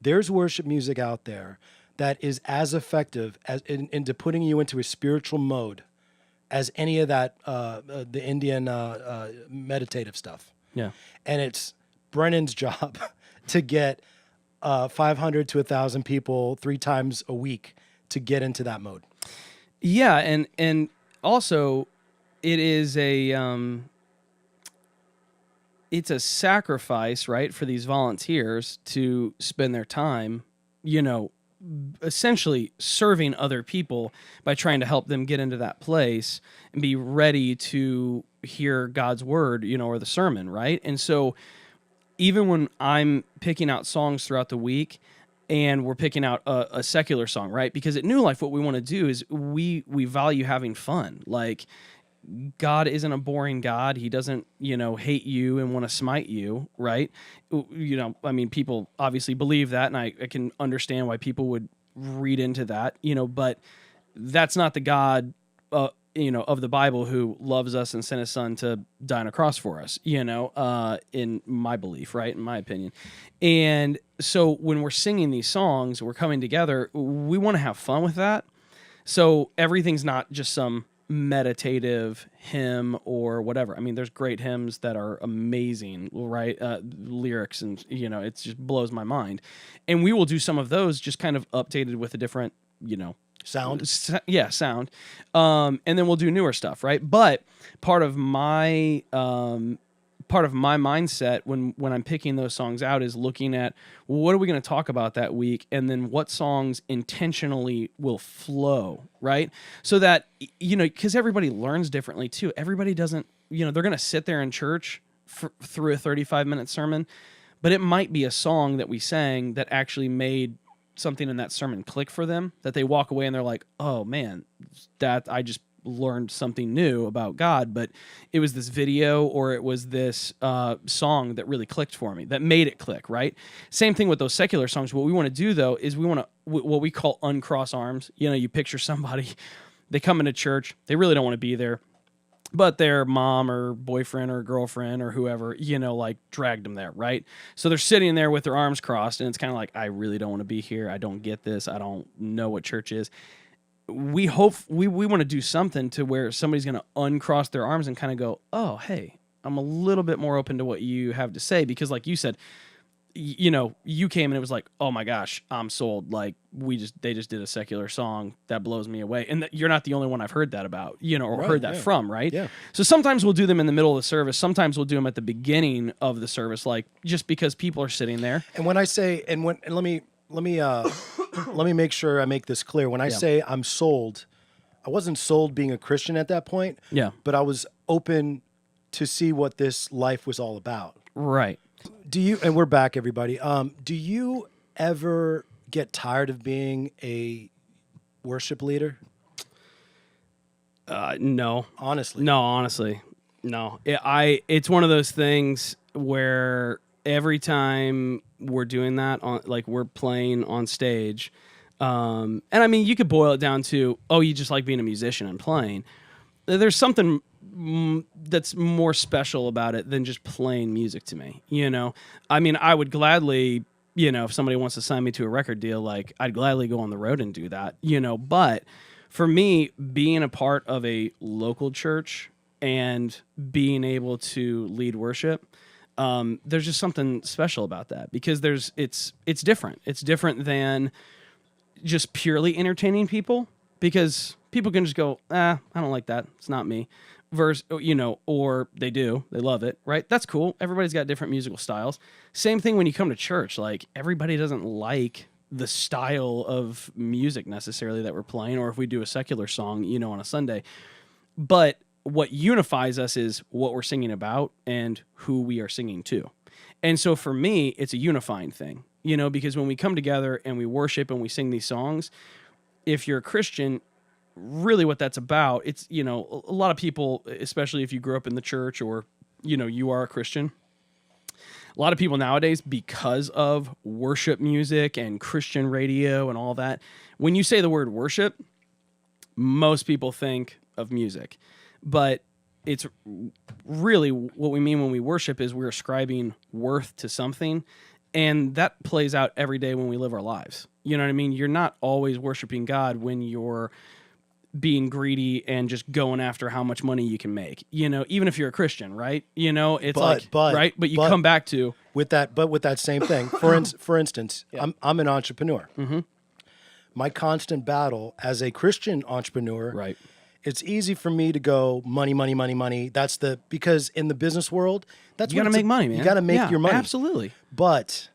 there's worship music out there that is as effective as into putting you into a spiritual mode as any of that, the Indian meditative stuff. Yeah. And it's Brennan's job to get 500 to 1,000 people 3 times a week to get into that mode. Yeah, and also it is it's a sacrifice, right, for these volunteers to spend their time, you know, essentially serving other people by trying to help them get into that place and be ready to hear God's word, you know, or the sermon, right? And so even when I'm picking out songs throughout the week and we're picking out a secular song, right? Because at New Life, what we want to do is we value having fun. Like, God isn't a boring God. He doesn't, you know, hate you and want to smite you, right? You know, I mean, people obviously believe that, and I can understand why people would read into that, you know, but that's not the God, you know, of the Bible, who loves us and sent his son to die on a cross for us, you know, in my belief, right? In my opinion. And so when we're singing these songs, we're coming together, we want to have fun with that. So everything's not just some meditative hymn or whatever. I mean, there's great hymns that are amazing, right? Lyrics, and, you know, it just blows my mind. And we will do some of those just kind of updated with a different, you know, sound. Sound. And then we'll do newer stuff, right? But part of my mindset when I'm picking those songs out is looking at, well, what are we going to talk about that week, and then what songs intentionally will flow, right? So that, you know, because everybody learns differently too. Everybody doesn't, you know, they're going to sit there in church through a 35-minute sermon, but it might be a song that we sang that actually made something in that sermon click for them, that they walk away and they're like, oh man, that I just learned something new about God. But it was this video, or it was this song that really clicked for me, that made it click, right? Same thing with those secular songs. What we want to do though is we want to, what we call uncross arms. You know, you picture somebody, they come into church, they really don't want to be there, but their mom or boyfriend or girlfriend or whoever, you know, like dragged them there, right? So they're sitting there with their arms crossed, and it's kind of like, I really don't want to be here. I don't get this. I don't know what church is. We hope we want to do something to where somebody's going to uncross their arms and kind of go, oh, hey, I'm a little bit more open to what you have to say. Because like you said, you know, you came and it was like, oh my gosh, I'm sold. Like they just did a secular song that blows me away. And you're not the only one I've heard that about, you know, or heard that from, right? Yeah. So sometimes we'll do them in the middle of the service. Sometimes we'll do them at the beginning of the service, like just because people are sitting there. And when I say, and let me let me make sure I make this clear. When I say I'm sold, I wasn't sold being a Christian at that point. Yeah. But I was open to see what this life was all about. Right. Do you, and we're back, everybody. Do you ever get tired of being a worship leader? No. Honestly. No, honestly. No. It's one of those things where every time we're doing that we're playing on stage, and I mean, you could boil it down to, oh, you just like being a musician and playing. There's something that's more special about it than just playing music to me. I mean, I would gladly, if somebody wants to sign me to a record deal, like, I'd gladly go on the road and do that, but for me, being a part of a local church and being able to lead worship, there's just something special about that, because it's different. It's different than just purely entertaining people, because people can just go, I don't like that. It's not me. Or they do. They love it, right? That's cool. Everybody's got different musical styles. Same thing when you come to church. Like, everybody doesn't like the style of music necessarily that we're playing, or if we do a secular song, on a Sunday. But what unifies us is what we're singing about and who we are singing to. And so for me, it's a unifying thing, because when we come together and we worship and we sing these songs, if you're a Christian, really what that's about, it's, a lot of people, especially if you grew up in the church or, you are a Christian, a lot of people nowadays, because of worship music and Christian radio and all that, when you say the word worship, most people think of music. But it's really what we mean when we worship is we're ascribing worth to something. And that plays out every day when we live our lives. You know what I mean? You're not always worshiping God when you're being greedy and just going after how much money you can make, even if you're a Christian, right? It's right. But you come back to with that same thing. For instance, I'm an entrepreneur. Mm-hmm. My constant battle as a Christian entrepreneur, right? It's easy for me to go money, money, money, money. Because in the business world, you got to make money, man. You got to make your money. Absolutely. But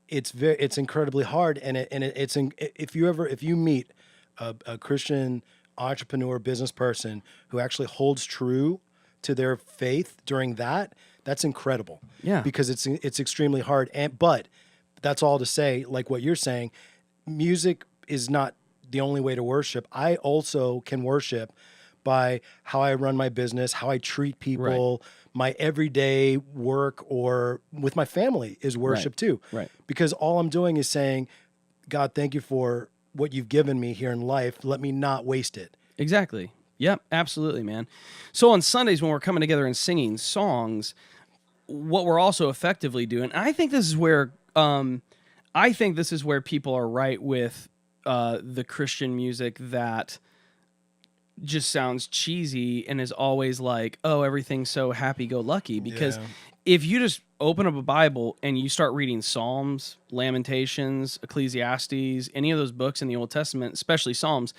it's incredibly hard, if you meet a Christian entrepreneur, business person who actually holds true to their faith during that's incredible. Yeah. Because it's extremely hard. But that's all to say, like what you're saying, music is not the only way to worship. I also can worship by how I run my business, how I treat people, right. My everyday work, or with my family is worship too. Right. Because all I'm doing is saying, God, thank you for what you've given me here in life. Let me not waste it. Exactly. Yep, absolutely, man. So on Sundays when we're coming together and singing songs, what we're also effectively doing, I think this is where people are right with the Christian music that just sounds cheesy and is always like, oh, everything's so happy-go-lucky. Because if you just open up a Bible and you start reading Psalms, Lamentations, Ecclesiastes, any of those books in the Old Testament, especially Psalms,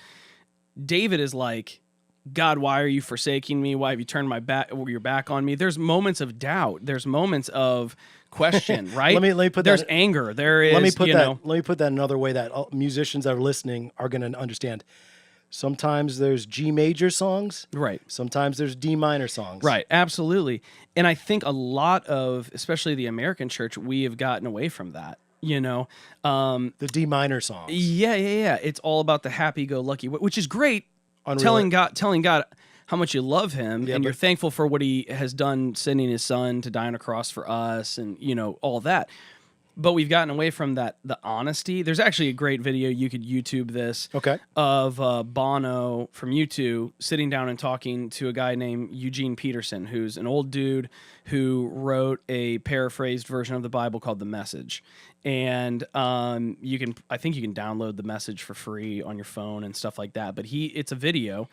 David is like, God, why are you forsaking me? Why have you turned your back on me? There's moments of doubt. There's moments of question, right? let me put There's that, anger. There is. Let me put that another way that musicians that are listening are going to understand. Sometimes there's G major songs, right? Sometimes there's D minor songs, right? Absolutely. And I think a lot of, especially the American church, we have gotten away from that. The D minor songs. Yeah. It's all about the happy-go-lucky, which is great. Telling God how much you love him, and you're thankful for what he has done, sending his son to die on a cross for us, and all that. But we've gotten away from the honesty. There's actually a great video, you could YouTube this, of Bono from U2 sitting down and talking to a guy named Eugene Peterson, who's an old dude who wrote a paraphrased version of the Bible called The Message. And I think you can download The Message for free on your phone and stuff like that. But it's a video,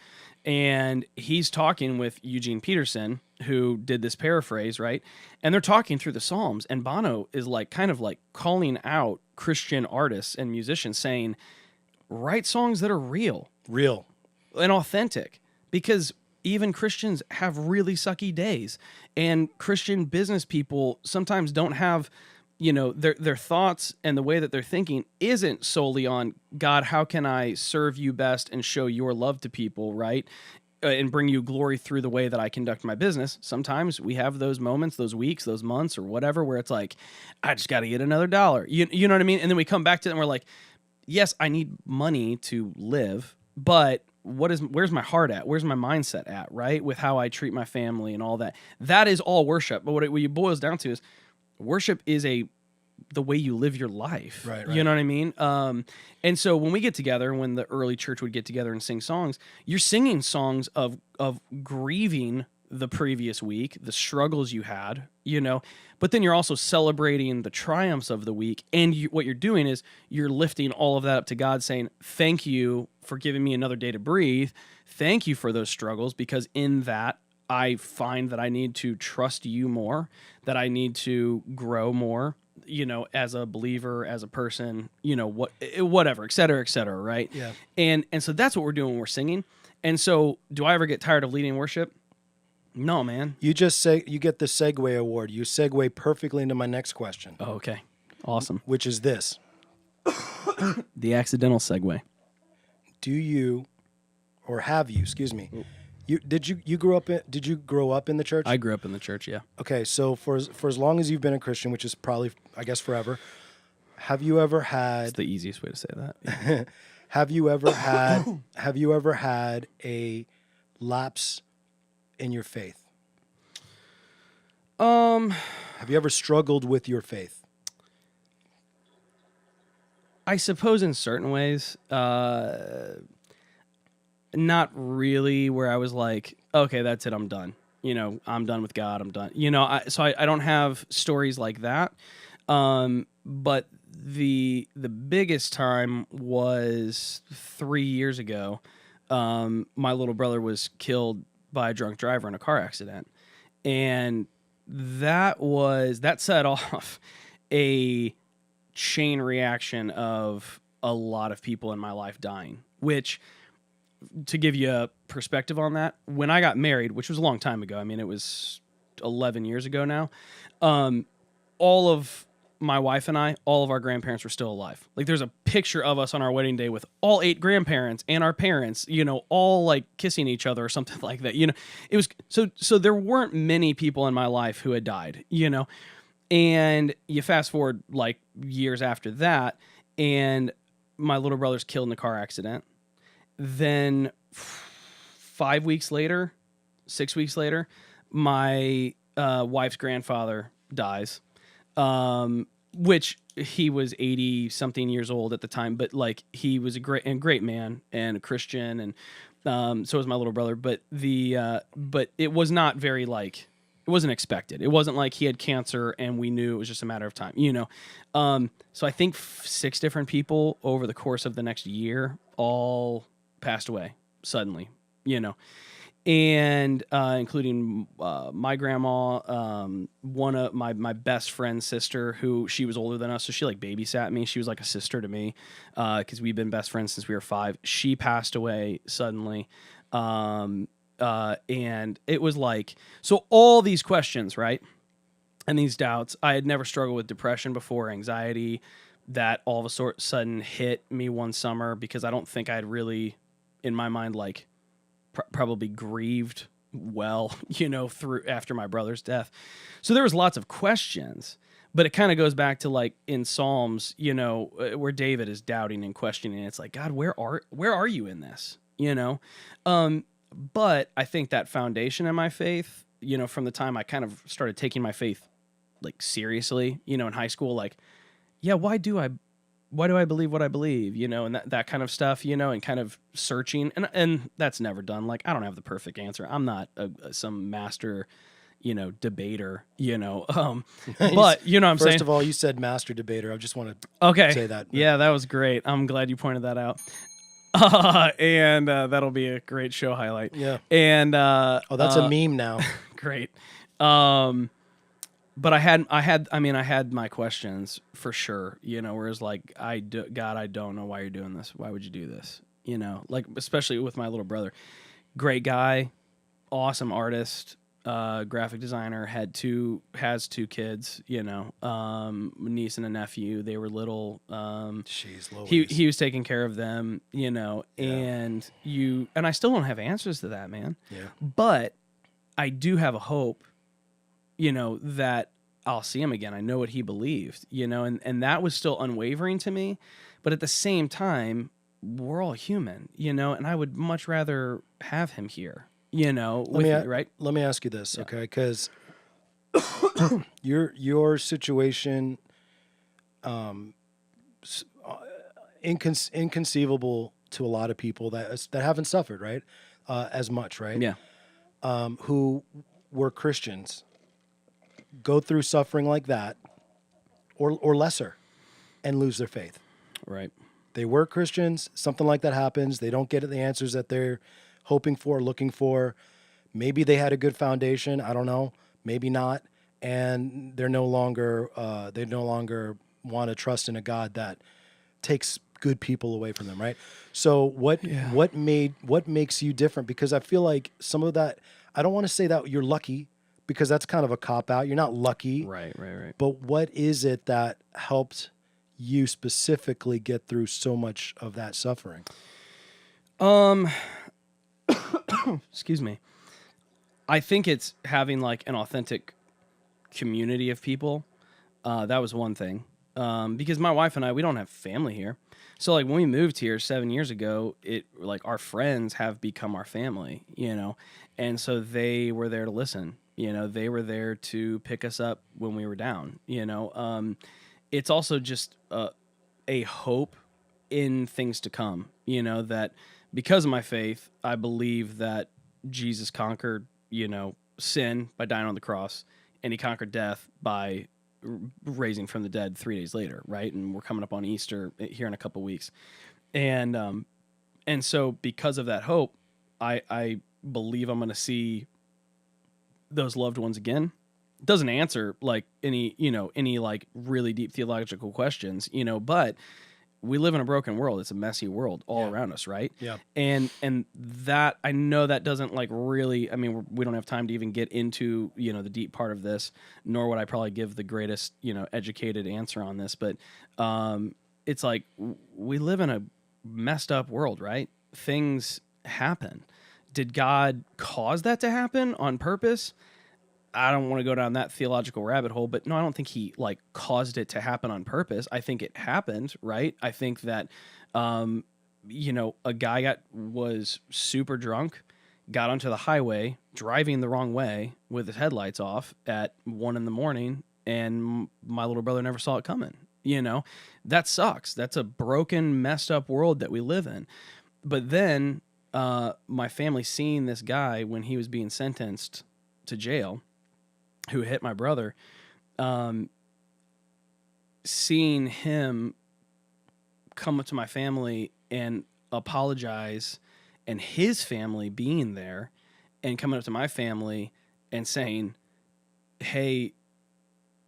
and he's talking with Eugene Peterson, who did this paraphrase, right? And they're talking through the Psalms, and Bono is kind of calling out Christian artists and musicians, saying, write songs that are real and authentic, because even Christians have really sucky days, and Christian business people sometimes don't have their thoughts and the way that they're thinking isn't solely on, God, how can I serve you best and show your love to people, right? And bring you glory through the way that I conduct my business. Sometimes we have those moments, those weeks, those months, or whatever, where it's like, I just got to get another dollar. You know what I mean? And then we come back to it and we're like, yes, I need money to live, but where's my heart at? Where's my mindset at, right? With how I treat my family and all that. That is all worship. But what it boils down to is worship is the way you live your life. Right. You know what I mean? And so when we get together, when the early church would get together and sing songs, you're singing songs of grieving the previous week, the struggles you had, but then you're also celebrating the triumphs of the week. And what you're doing is you're lifting all of that up to God, saying, thank you for giving me another day to breathe. Thank you for those struggles, because in that, I find that I need to trust you more, that I need to grow more, as a believer, as a person, whatever, et cetera, right? Yeah. And so that's what we're doing when we're singing. And so do I ever get tired of leading worship? No, man. You just say you get the segue award. You segue perfectly into my next question. Oh, okay. Awesome. Which is this. The accidental segue. Do you, or have you, excuse me, did you grow up in the church? I grew up in the church, yeah. Okay, so for as long as you've been a Christian, which is probably, I guess, forever, have you ever had... That's the easiest way to say that. Have you ever had a lapse in your faith? Have you ever struggled with your faith? I suppose in certain ways, not really, where I was like, okay, that's it, I'm done. I'm done with God, I'm done. So I don't have stories like that. But the biggest time was 3 years ago. My little brother was killed by a drunk driver in a car accident. And that set off a chain reaction of a lot of people in my life dying, which, to give you a perspective on that, when I got married, which was a long time ago, I mean, it was 11 years ago now, all of my wife and I, all of our grandparents were still alive. Like, there's a picture of us on our wedding day with all 8 grandparents and our parents, all like kissing each other or something like that. It was so there weren't many people in my life who had died, and you fast forward like years after that, and my little brother's killed in a car accident. Then 5 weeks later, 6 weeks later, my wife's grandfather dies. Which he was 80 something years old at the time, but like, he was a great man and a Christian. And, so was my little brother, but but it was not very, like, it wasn't expected. It wasn't like he had cancer and we knew it was just a matter of time, So I think 6 different people over the course of the next year all passed away suddenly, and including my grandma, one of my best friend's sister, who she was older than us, so she like babysat me. She was like a sister to me, because we've been best friends since we were 5. She passed away suddenly, and it was like, so all these questions, right, and these doubts. I had never struggled with depression before, anxiety, that all of a sudden hit me one summer, because I don't think I had really, in my mind, like, probably grieved well, through after my brother's death. So there was lots of questions, but it kind of goes back to, like, in Psalms, where David is doubting and questioning. It's like, God, where are you in this? But I think that foundation in my faith, from the time I kind of started taking my faith, like, seriously, in high school, like, yeah, why do I believe what I believe, and that kind of stuff, and kind of searching, and that's never done. Like, I don't have the perfect answer. I'm not some master, debater, but you know what I'm saying? First of all, you said master debater. I just want to say that. Yeah, that was great. I'm glad you pointed that out. And that'll be a great show highlight. Yeah. And that's a meme now. Great. But I had my questions for sure, whereas, like, God, I don't know why you're doing this. Why would you do this? Like, especially with my little brother. Great guy, awesome artist. graphic designer, has two kids, niece and a nephew. They were little. Jeez, he was taking care of them, Yeah. and I still don't have answers to that, man. Yeah. But I do have a hope, that I'll see him again. I know what he believed, and that was still unwavering to me. But at the same time, we're all human, and I would much rather have him here, with me, right? Let me ask you this, okay? Because your situation, inconceivable to a lot of people that haven't suffered, right, as much, right? Yeah. Who were Christians, go through suffering like that, or lesser, and lose their faith. Right. They were Christians. Something like that happens. They don't get the answers that they're hoping for, looking for. Maybe they had a good foundation. I don't know. Maybe not. And they no longer want to trust in a God that takes good people away from them, right? So what makes you different? Because I feel like some of that, I don't want to say that you're lucky, because that's kind of a cop out. You're not lucky. Right. But what is it that helped you specifically get through so much of that suffering? Excuse me. I think it's having like an authentic community of people. That was one thing. Because my wife and I, we don't have family here. So like when we moved here 7 years ago, our friends have become our family, and so they were there to listen, they were there to pick us up when we were down, it's also just a hope in things to come, that because of my faith, I believe that Jesus conquered, sin by dying on the cross, and he conquered death by raising from the dead 3 days later, right? And we're coming up on Easter here in a couple weeks. And so because of that hope, I believe I'm going to see those loved ones again. It doesn't answer like any like really deep theological questions, but we live in a broken world. It's a messy world all around us, right? Yeah. And that, I know that doesn't like really, I mean, we don't have time to even get into, the deep part of this, nor would I probably give the greatest, educated answer on this, but it's like we live in a messed up world, right? Things happen. Did God cause that to happen on purpose? I don't want to go down that theological rabbit hole, but no, I don't think he like caused it to happen on purpose. I think it happened, right? I think that, a guy was super drunk, got onto the highway, driving the wrong way with his headlights off at 1 a.m, and my little brother never saw it coming. That sucks. That's a broken, messed up world that we live in. But then, my family seeing this guy when he was being sentenced to jail, who hit my brother, seeing him come up to my family and apologize, and his family being there and coming up to my family and saying, hey,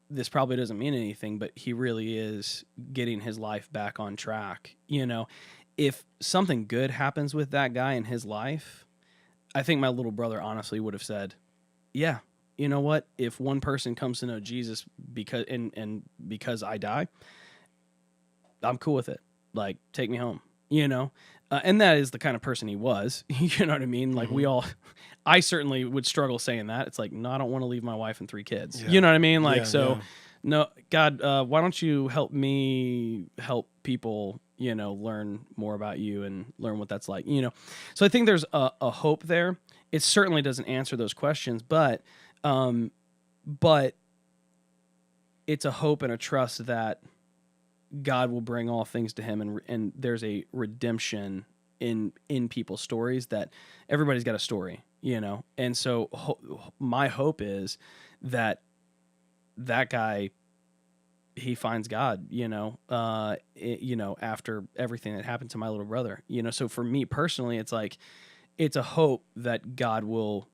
this probably doesn't mean anything, but he really is getting his life back on track. If something good happens with that guy in his life, I think my little brother honestly would have said, yeah, you know what? If one person comes to know Jesus because I die, I'm cool with it. Like, take me home, and that is the kind of person he was. You know what I mean? Like I certainly would struggle saying that. It's like, no, I don't want to leave my wife and 3 kids. Yeah. You know what I mean? Like, no, God, why don't you help me help people, learn more about you and learn what that's like, So I think there's a hope there. It certainly doesn't answer those questions, but it's a hope and a trust that God will bring all things to him, and there's a redemption in people's stories, that everybody's got a story, and so my hope is that guy, he finds God, after everything that happened to my little brother, so for me personally, it's like, it's a hope that God will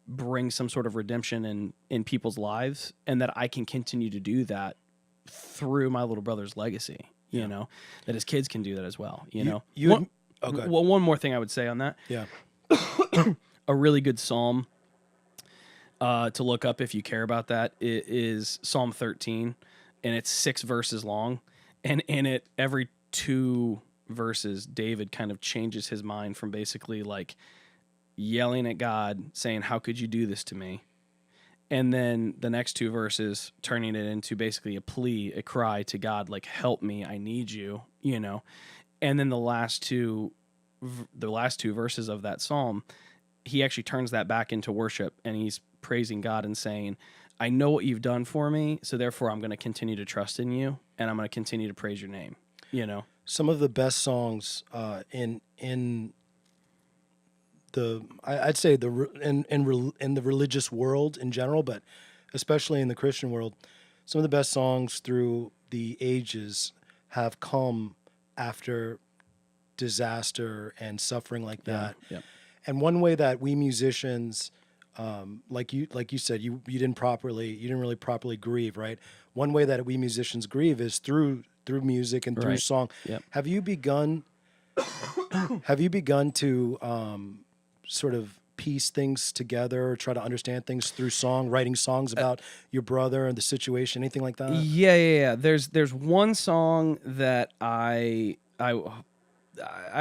bring some sort of redemption in people's lives, and that I can continue to do that through my little brother's legacy, that his kids can do that as well. One more thing I would say on that. Yeah. A really good psalm to look up if you care about that. It is Psalm 13, and it's 6 verses long. And in it, every 2 verses, David kind of changes his mind from basically like yelling at God, saying, "How could you do this to me?" And then the next 2 verses, turning it into basically a plea, a cry to God, like, "Help me, I need you," you know. And then the last two verses of that psalm, he actually turns that back into worship, and he's praising God and saying, "I know what you've done for me, so therefore I'm going to continue to trust in you, and I'm going to continue to praise your name." You know, Some of the best songs in the I'd say in the religious world in general, but especially in the Christian world, some of the best songs through the ages have come after disaster and suffering like that. Yeah. And one way that we musicians, like you said, you didn't really properly grieve, right? One way that we musicians grieve is through music and through Right. song. Yep. Have you begun to sort of piece things together, or try to understand things through song, writing songs about your brother and the situation, anything like that? Yeah. There's one song that I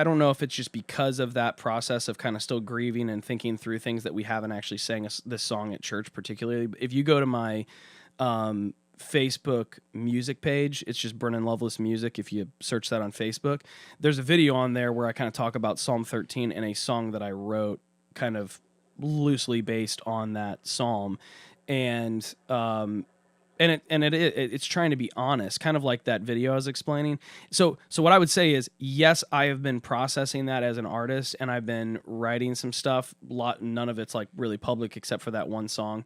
don't know if it's just because of that process of kind of still grieving and thinking through things that we haven't actually sang this song at church particularly. If you go to my Facebook music page, it's just Brennan Loveless Music. If you search that on Facebook, there's a video on there where I kind of talk about Psalm 13 and a song that I wrote kind of loosely based on that psalm. And it's trying to be honest, kind of like that video I was explaining. So what I would say is, yes, I have been processing that as an artist, and I've been writing some stuff. None of it's like really public except for that one song.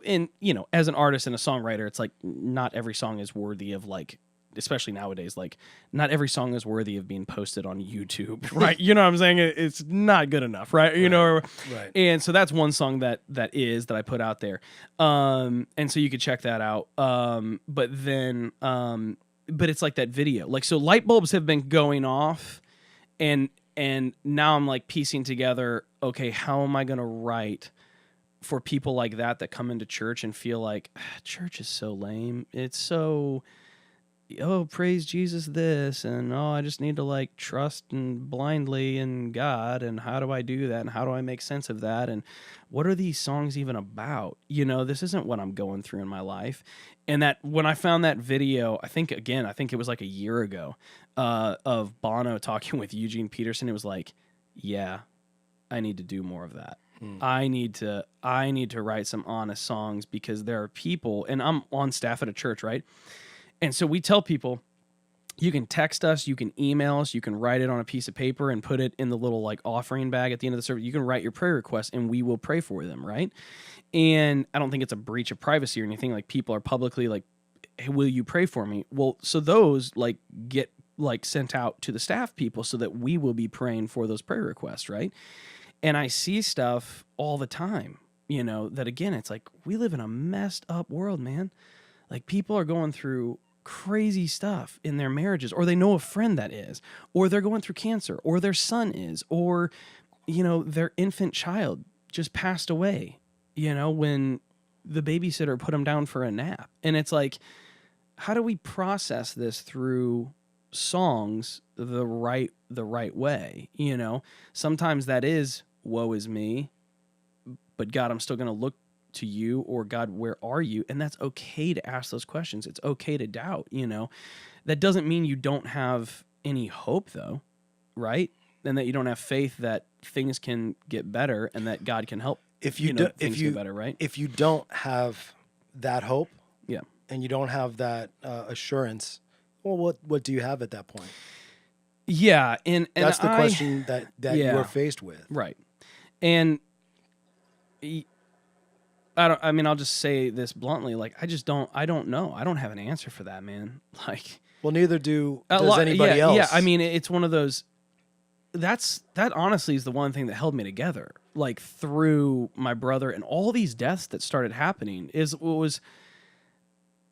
And you know, as an artist and a songwriter, it's like not every song is worthy of, like, especially nowadays, like not every song is worthy of being posted on YouTube, right? You know what I'm saying? It's not good enough, right? You know, Right. and so that's one song that I put out there, and so you could check that out. But it's like that video, like, so light bulbs have been going off, and now I'm like piecing together, okay, how am I gonna write for people like that come into church and feel like church is so lame, it's so, oh, praise Jesus this, and oh, I just need to like trust and blindly in God, and how do I do that, and how do I make sense of that, and what are these songs even about? You know, this isn't what I'm going through in my life. And that when I found that video, I think it was like a year ago, of Bono talking with Eugene Peterson, it was like, yeah, I need to do more of that. I need to write some honest songs, because there are people, and I'm on staff at a church, right? And so we tell people, you can text us, you can email us, you can write it on a piece of paper and put it in the little like offering bag at the end of the service. You can write your prayer requests and we will pray for them, right? And I don't think it's a breach of privacy or anything. Like, people are publicly like, hey, will you pray for me? Well, so those like get like sent out to the staff people so that we will be praying for those prayer requests, right? And I see stuff all the time, you know, that again, it's like, we live in a messed up world, man. Like, people are going through crazy stuff in their marriages, or they know a friend that is, or they're going through cancer, or their son is, or, you know, their infant child just passed away, you know, when the babysitter put them down for a nap. And it's like, how do we process this through songs the right way? You know, sometimes that is, woe is me, but God, I'm still going to look to you, or God, where are you? And that's okay to ask those questions. It's okay to doubt, you know. That doesn't mean you don't have any hope, though, right? And that you don't have faith that things can get better and that God can help things get better, right? If you don't have that hope, Yeah, and you don't have that assurance, well, what do you have at that point? yeah, and that's the question that yeah, you are faced with, right? And I'll just say this bluntly, like, I don't know. I don't have an answer for that, man. Like, well, neither does anybody else. Yeah, I mean, it's one of those, that honestly is the one thing that held me together, like, through my brother and all these deaths that started happening,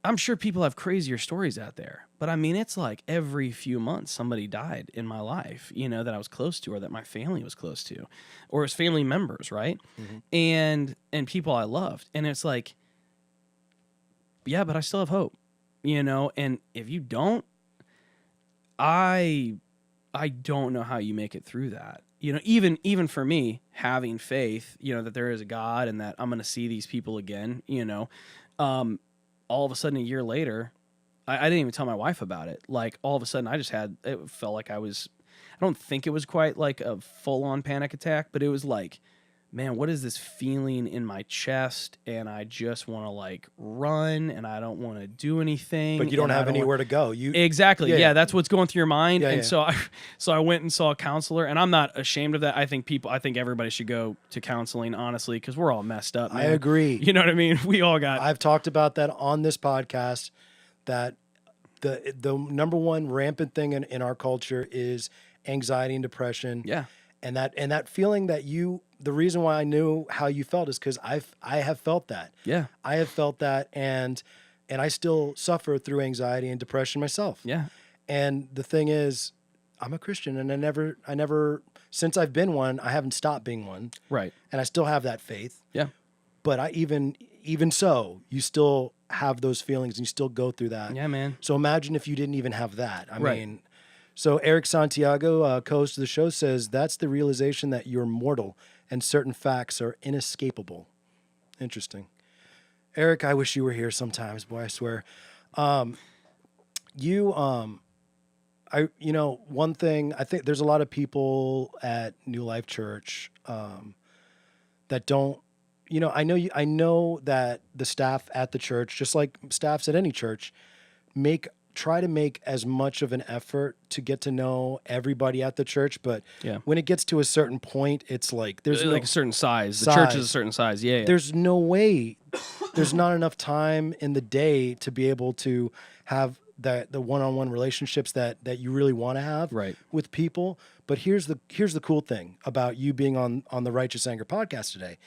I'm sure people have crazier stories out there, but I mean, it's like every few months somebody died in my life, that I was close to, or that my family was close to, or as family members, right? And people I loved, and it's like, yeah, but I still have hope, And if you don't, I don't know how you make it through that. Even for me, having faith, that there is a God and that I'm going to see these people again, all of a sudden a year later, I didn't even tell my wife about it. Like all of a sudden it felt like I don't think it was quite like a full on panic attack, but it was like, man, what is this feeling in my chest? And I just want to like run and I don't want to do anything. But you don't have anywhere to go. Exactly. Yeah, that's what's going through your mind. Yeah, and so I went and saw a counselor, and I'm not ashamed of that. I think everybody should go to counseling, honestly, because we're all messed up, man. I agree. You know what I mean? We all got. I've talked about that on this podcast, that the number one rampant thing in our culture is anxiety and depression. Yeah. And that feeling that the reason why I knew how you felt is because I have felt that. Yeah. I have felt that, and I still suffer through anxiety and depression myself. Yeah. And the thing is, I'm a Christian, and I never since I've been one, I haven't stopped being one. Right. And I still have that faith. Yeah. But even so, you still have those feelings and you still go through that. Yeah, man. So imagine if you didn't even have that. I mean, so Eric Santiago, co-host of the show, says that's the realization that you're mortal and certain facts are inescapable. Interesting. Eric, I wish you were here sometimes, boy, I swear. One thing, I think there's a lot of people at New Life Church that don't, I know that the staff at the church, just like staffs at any church, try to make as much of an effort to get to know everybody at the church, but when it gets to a certain point, it's like there's like a certain size. The church is a certain size. Yeah. There's no way. There's not enough time in the day to be able to have the one-on-one relationships that you really want to have with people. But here's the cool thing about you being on the Righteous Anger podcast today,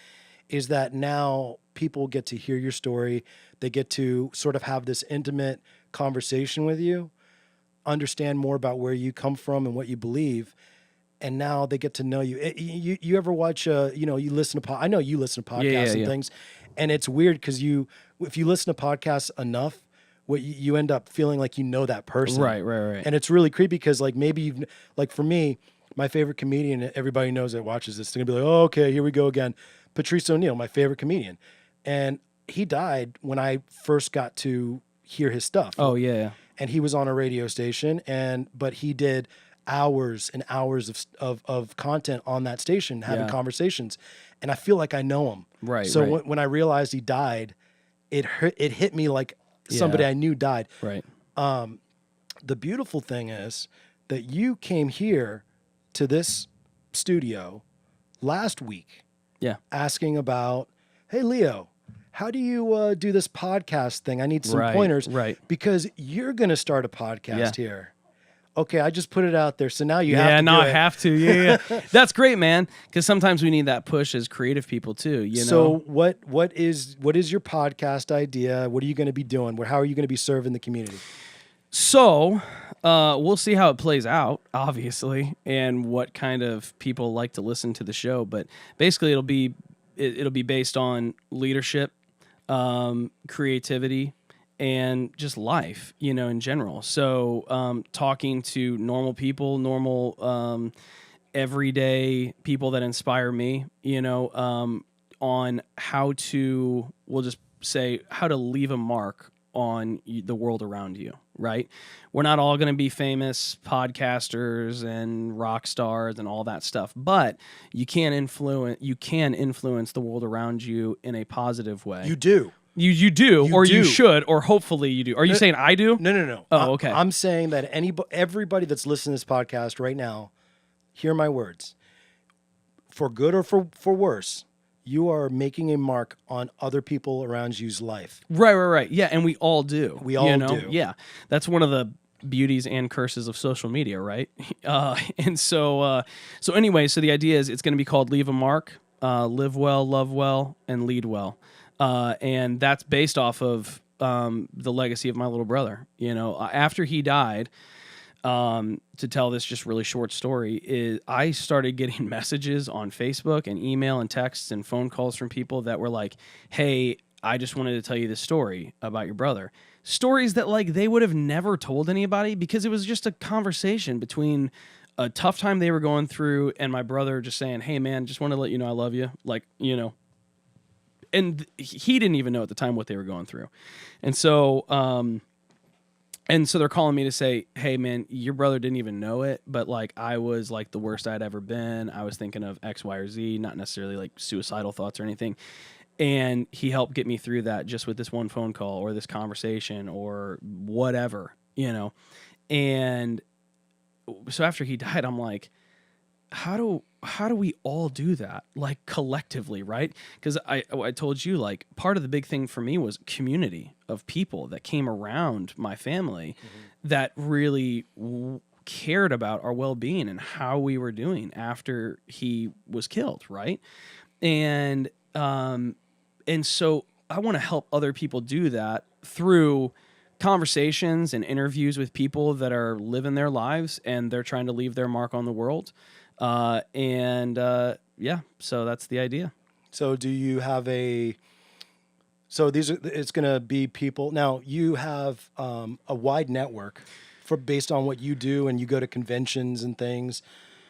is that now people get to hear your story. They get to sort of have this intimate conversation with you, understand more about where you come from and what you believe, and now they get to know you. You ever watch? You listen to. I know you listen to podcasts and things, and it's weird because if you listen to podcasts enough, what you end up feeling like you know that person, right, and it's really creepy because like maybe for me, my favorite comedian, everybody knows that watches this, they're gonna be like, oh, okay, here we go again. Patrice O'Neill, my favorite comedian, and he died when I first got to hear his stuff. Oh yeah. And he was on a radio station, but he did hours and hours of content on that station, having conversations, and I feel like I know him. Right. So when I realized he died, it hit me like somebody I knew died. Right. The beautiful thing is that you came here to this studio last week. Yeah. Asking about, hey, Leo, how do you do this podcast thing? I need some pointers. Right. Because you're going to start a podcast here. Okay, I just put it out there. So now you have to. Yeah, now I have to. Yeah. That's great, man. Because sometimes we need that push as creative people too. So what is your podcast idea? What are you going to be doing? How are you going to be serving the community? So we'll see how it plays out, obviously, and what kind of people like to listen to the show. But basically, it'll be based on leadership, creativity, and just life, in general. So talking to normal people, normal everyday people that inspire me, on how to, we'll just say, how to leave a mark on the world around you, right? We're not all going to be famous podcasters and rock stars and all that stuff, but you can influence the world around you in a positive way. You do. You do, or you should, or hopefully you do. Are you saying I do? No. Oh, okay. I'm saying that everybody that's listening to this podcast right now, hear my words. For good or for worse, you are making a mark on other people around you's life. Right. Yeah, and we all do. We all do. Yeah, that's one of the beauties and curses of social media, right? And so anyway, so the idea is it's going to be called Leave a Mark, Live Well, Love Well, and Lead Well. And that's based off of the legacy of my little brother. After he died, to tell this just really short story, is I started getting messages on Facebook and email and texts and phone calls from people that were like, "Hey, I just wanted to tell you this story about your brother." Stories that like they would have never told anybody because it was just a conversation between a tough time they were going through and my brother just saying, "Hey man, just want to let you know I love you." And he didn't even know at the time what they were going through. And so they're calling me to say, "Hey man, your brother didn't even know it, but like I was like the worst I'd ever been. I was thinking of X, Y, or Z, not necessarily like suicidal thoughts or anything. And he helped get me through that just with this one phone call or this conversation or whatever, And so after he died, I'm like, how do we all do that, like collectively, right? Because I told you, like, part of the big thing for me was community of people that came around my family that really cared about our well-being and how we were doing after he was killed, right? And so I want to help other people do that through conversations and interviews with people that are living their lives and they're trying to leave their mark on the world. So that's the idea. So do you have it's going to be people. Now you have a wide network based on what you do, and you go to conventions and things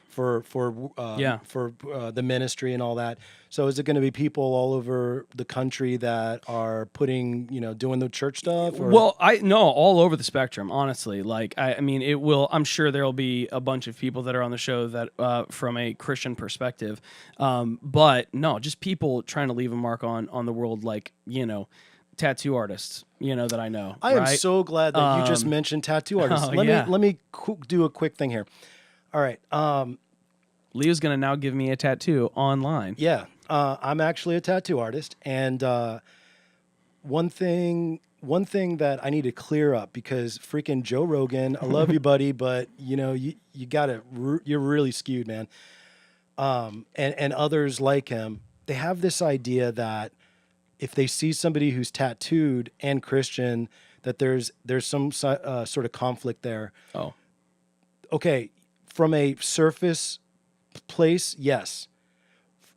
for the ministry and all that. So is it going to be people all over the country that are doing the church stuff? Or? Well, all over the spectrum, honestly. Like, I mean, it will. I'm sure there will be a bunch of people that are on the show that, from a Christian perspective, but no, just people trying to leave a mark on the world, like tattoo artists, that I know. I am so glad that you just mentioned tattoo artists. Let me do a quick thing here. All right. Leo's going to now give me a tattoo online. Yeah. I'm actually a tattoo artist, and one thing that I need to clear up, because freaking Joe Rogan, I love you, buddy, but you you're really skewed, man. And others like him, they have this idea that if they see somebody who's tattooed and Christian, that there's some sort of conflict there. Oh, okay. From a surface place, yes.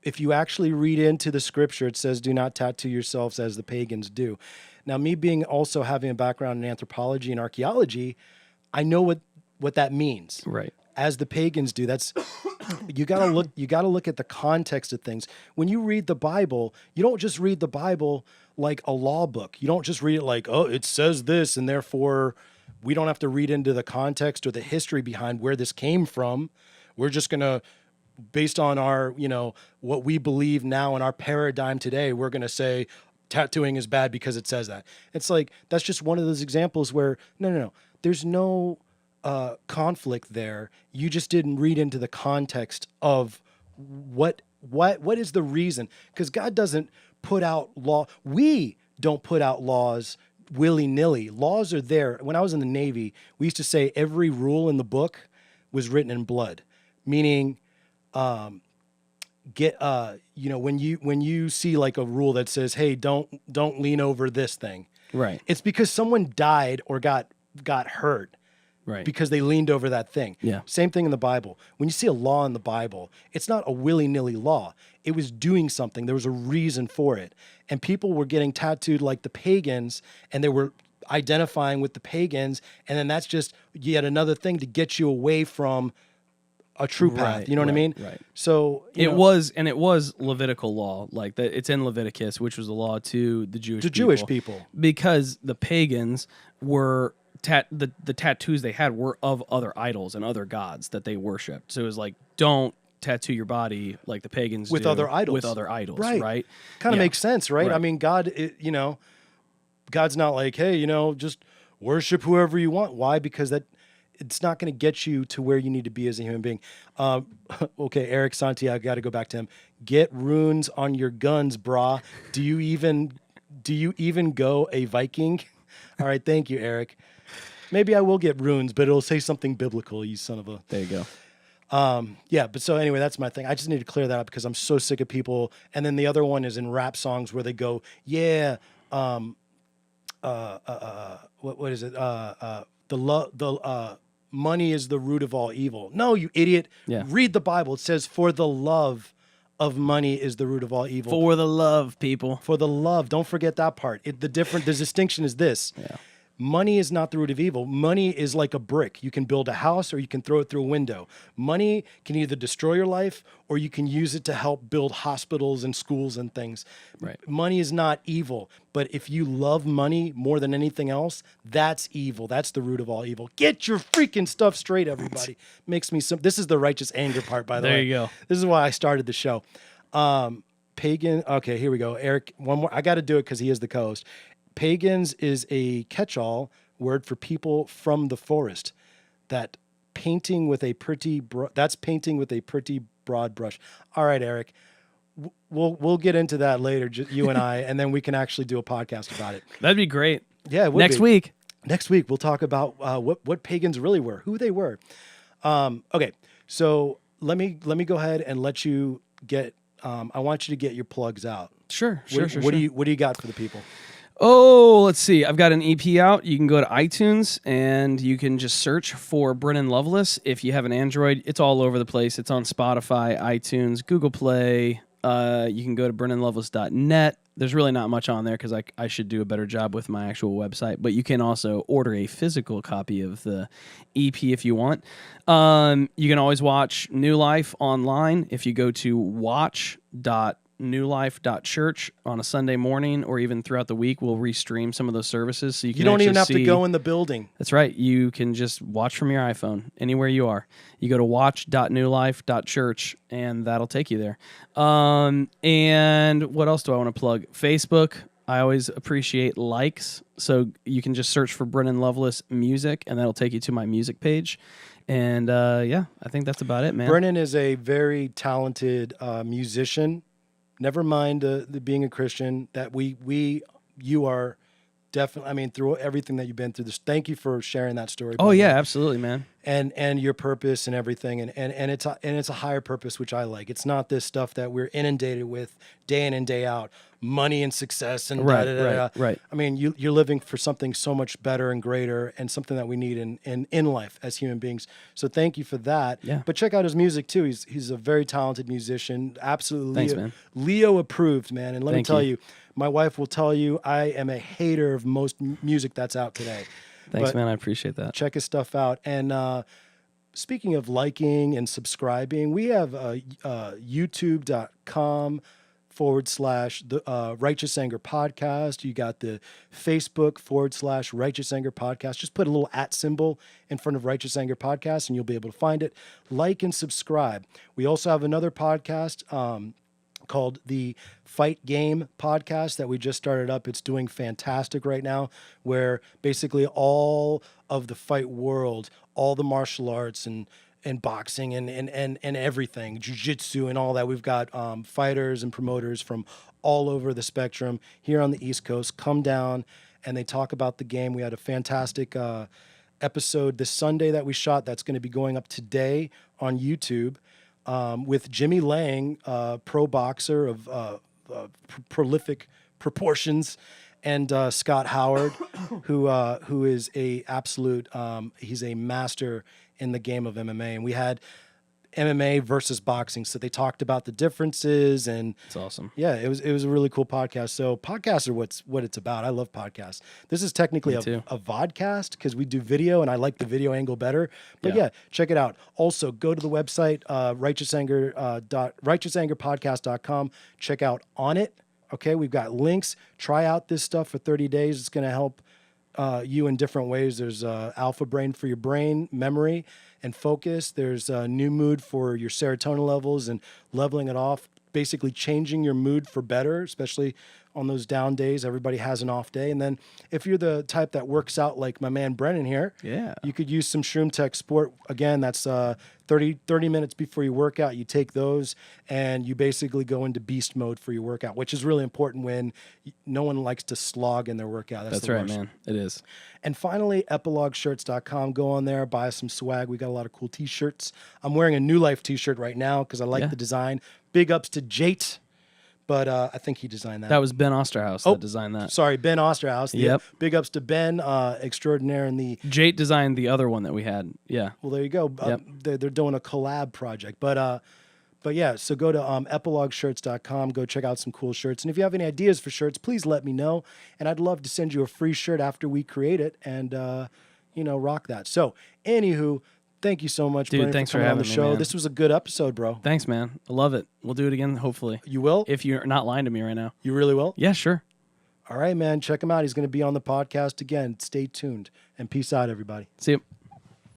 If you actually read into the scripture, it says, "Do not tattoo yourselves as the pagans do." Now, me being also having a background in anthropology and archaeology, I know what that means. right. As the pagans do. That's you gotta look at the context of things. When you read the Bible, you don't just read the Bible like a law book. You don't just read it like, oh, it says this, and therefore we don't have to read into the context or the history behind where this came from. We're just gonna, based on our, what we believe now in our paradigm today, we're going to say tattooing is bad because it says that. It's like, that's just one of those examples where, no. There's no conflict there. You just didn't read into the context of what is the reason. Because God doesn't put out law. We don't put out laws willy-nilly. Laws are there. When I was in the Navy, we used to say every rule in the book was written in blood. Meaning, when you see like a rule that says, "Hey, don't lean over this thing," right? It's because someone died or got hurt, right? Because they leaned over that thing. Yeah. Same thing in the Bible. When you see a law in the Bible, it's not a willy-nilly law. It was doing something. There was a reason for it, and people were getting tattooed like the pagans, and they were identifying with the pagans, and then that's just yet another thing to get you away from a true path. Right, You know what I mean? Right. So it was Levitical law, like that. It's in Leviticus, which was the law to the Jewish people, because the pagans were the tattoos they had were of other idols and other gods that they worshipped. So it was like, don't tattoo your body like the pagans with do, other idols. With other idols, right? Kind of makes sense, right? I mean, God, God's not like, hey, just worship whoever you want. Why? Because it's not going to get you to where you need to be as a human being. Okay, Eric Santiago, got to go back to him. Get runes on your guns, brah. Do you even go a Viking? All right, thank you, Eric. Maybe I will get runes, but it'll say something biblical, you son of a... There you go. But so anyway, that's my thing. I just need to clear that up because I'm so sick of people. And then the other one is in rap songs where they go, what is it? Money is the root of all evil. No, you idiot. Yeah. Read the Bible. It says, for the love of money is the root of all evil. For the love, people. For the love. Don't forget that part. The distinction is this. Yeah. Money is not the root of evil. Money is like a brick. You can build a house or you can throw it through a window. Money can either destroy your life or you can use it to help build hospitals and schools and things. Right. Money is not evil, but if you love money more than anything else, that's evil. That's the root of all evil. Get your freaking stuff straight, everybody. Makes me this is the righteous anger part, by the way. There you go. This is why I started the show. Pagan. Okay, here we go. Eric, one more. I got to do it because he is the co-host. Pagans is a catch-all word for people from the forest. That's painting with a pretty broad brush. All right, Eric, we'll get into that later, you and I, and then we can actually do a podcast about it. That'd be great. Yeah, it would Next be. week. Next week we'll talk about what pagans really were, who they were. Okay, so let me go ahead and let you get. I want you to get your plugs out. Sure. What do you got for the people? Oh, let's see. I've got an EP out. You can go to iTunes and you can just search for Brennan Loveless. If you have an Android, it's all over the place. It's on Spotify, iTunes, Google Play. You can go to brennanloveless.net. There's really not much on there because I should do a better job with my actual website. But you can also order a physical copy of the EP if you want. You can always watch New Life online if you go to watch.newlife.church on a Sunday morning, or even throughout the week. We'll restream some of those services, so you can. You don't even have see, to go in the building. That's right. You can just watch from your iPhone anywhere you are. You go to watch.newlife.church, and that'll take you there. And what else do I want to plug? Facebook. I always appreciate likes, so you can just search for Brennan Loveless Music, and that'll take you to my music page. And I think that's about it, man. Brennan is a very talented musician. Never mind the being a Christian. That you are definitely. I mean, through everything that you've been through. Thank you for sharing that story. Oh yeah, absolutely, man. And your purpose and everything, and it's a higher purpose, which I like. It's not this stuff that we're inundated with day in and day out, money and success and right. I mean, you're living for something so much better and greater, and something that we need in life as human beings. So thank you for that. Yeah. But check out his music too. He's a very talented musician. Absolutely. Thanks, man. Leo approved, man. And let me Thank tell you. you, my wife will tell you I am a hater of most music that's out today. Thanks, But man. I appreciate that. check his stuff out. And speaking of liking and subscribing, we have youtube.com/ the Righteous Anger Podcast. You got the Facebook / Righteous Anger Podcast. Just put a little @ symbol in front of Righteous Anger Podcast and you'll be able to find it. Like and subscribe. We also have another podcast called the Fight Game Podcast that we just started up. It's doing fantastic right now, where basically all of the fight world, all the martial arts and boxing and everything, jiu-jitsu and all that. We've got fighters and promoters from all over the spectrum here on the East Coast come down and they talk about the game. We had a fantastic episode this Sunday that we shot that's going to be going up today on YouTube. With Jimmy Lang, pro boxer of prolific proportions, and Scott Howard, who is a absolute, he's a master in the game of MMA. And we had MMA versus boxing, so they talked about the differences, and It's awesome. yeah, it was a really cool podcast. So podcasts are what it's about. I love podcasts. This is technically Me a too. vodcast because we do video, and I like the video angle better. But Yeah. yeah, check it out. Also, go to the website righteousangerpodcast.com. Check out On It. Okay, we've got links. Try out this stuff for 30 days. It's going to help you in different ways. There's Alpha Brain for your brain, memory, and focus. There's a New Mood for your serotonin levels and leveling it off, basically changing your mood for better, especially on those down days. Everybody has an off day. And then if you're the type that works out like my man Brennan here, Yeah. you could use some Shroom Tech Sport. Again, that's 30 minutes before you work out. You take those and you basically go into beast mode for your workout, which is really important when no one likes to slog in their workout. That's the right, worst. man. It is. And finally, epilogshirts.com. Go on there, buy some swag. We got a lot of cool t-shirts. I'm wearing a New Life t-shirt right now because I like Yeah. the design. Big ups to Jate. but I think he designed that. That was Ben Osterhaus that designed that. Sorry, Ben Osterhaus. Yep. Big ups to Ben, extraordinaire in the. Jate designed the other one that we had. Yeah. Well, there you go. Yep. They're doing a collab project, but yeah. So go to epilogueshirts.com. Go check out some cool shirts, and if you have any ideas for shirts, please let me know. And I'd love to send you a free shirt after we create it, and rock that. So, anywho. Thank you so much, Dude, Brennan, thanks for coming for on the having me, show. man. This was a good episode, bro. Thanks, man. I love it. We'll do it again, hopefully. You will? If you're not lying to me right now. You really will? Yeah, sure. All right, man. Check him out. He's going to be on the podcast again. Stay tuned. And peace out, everybody. See you.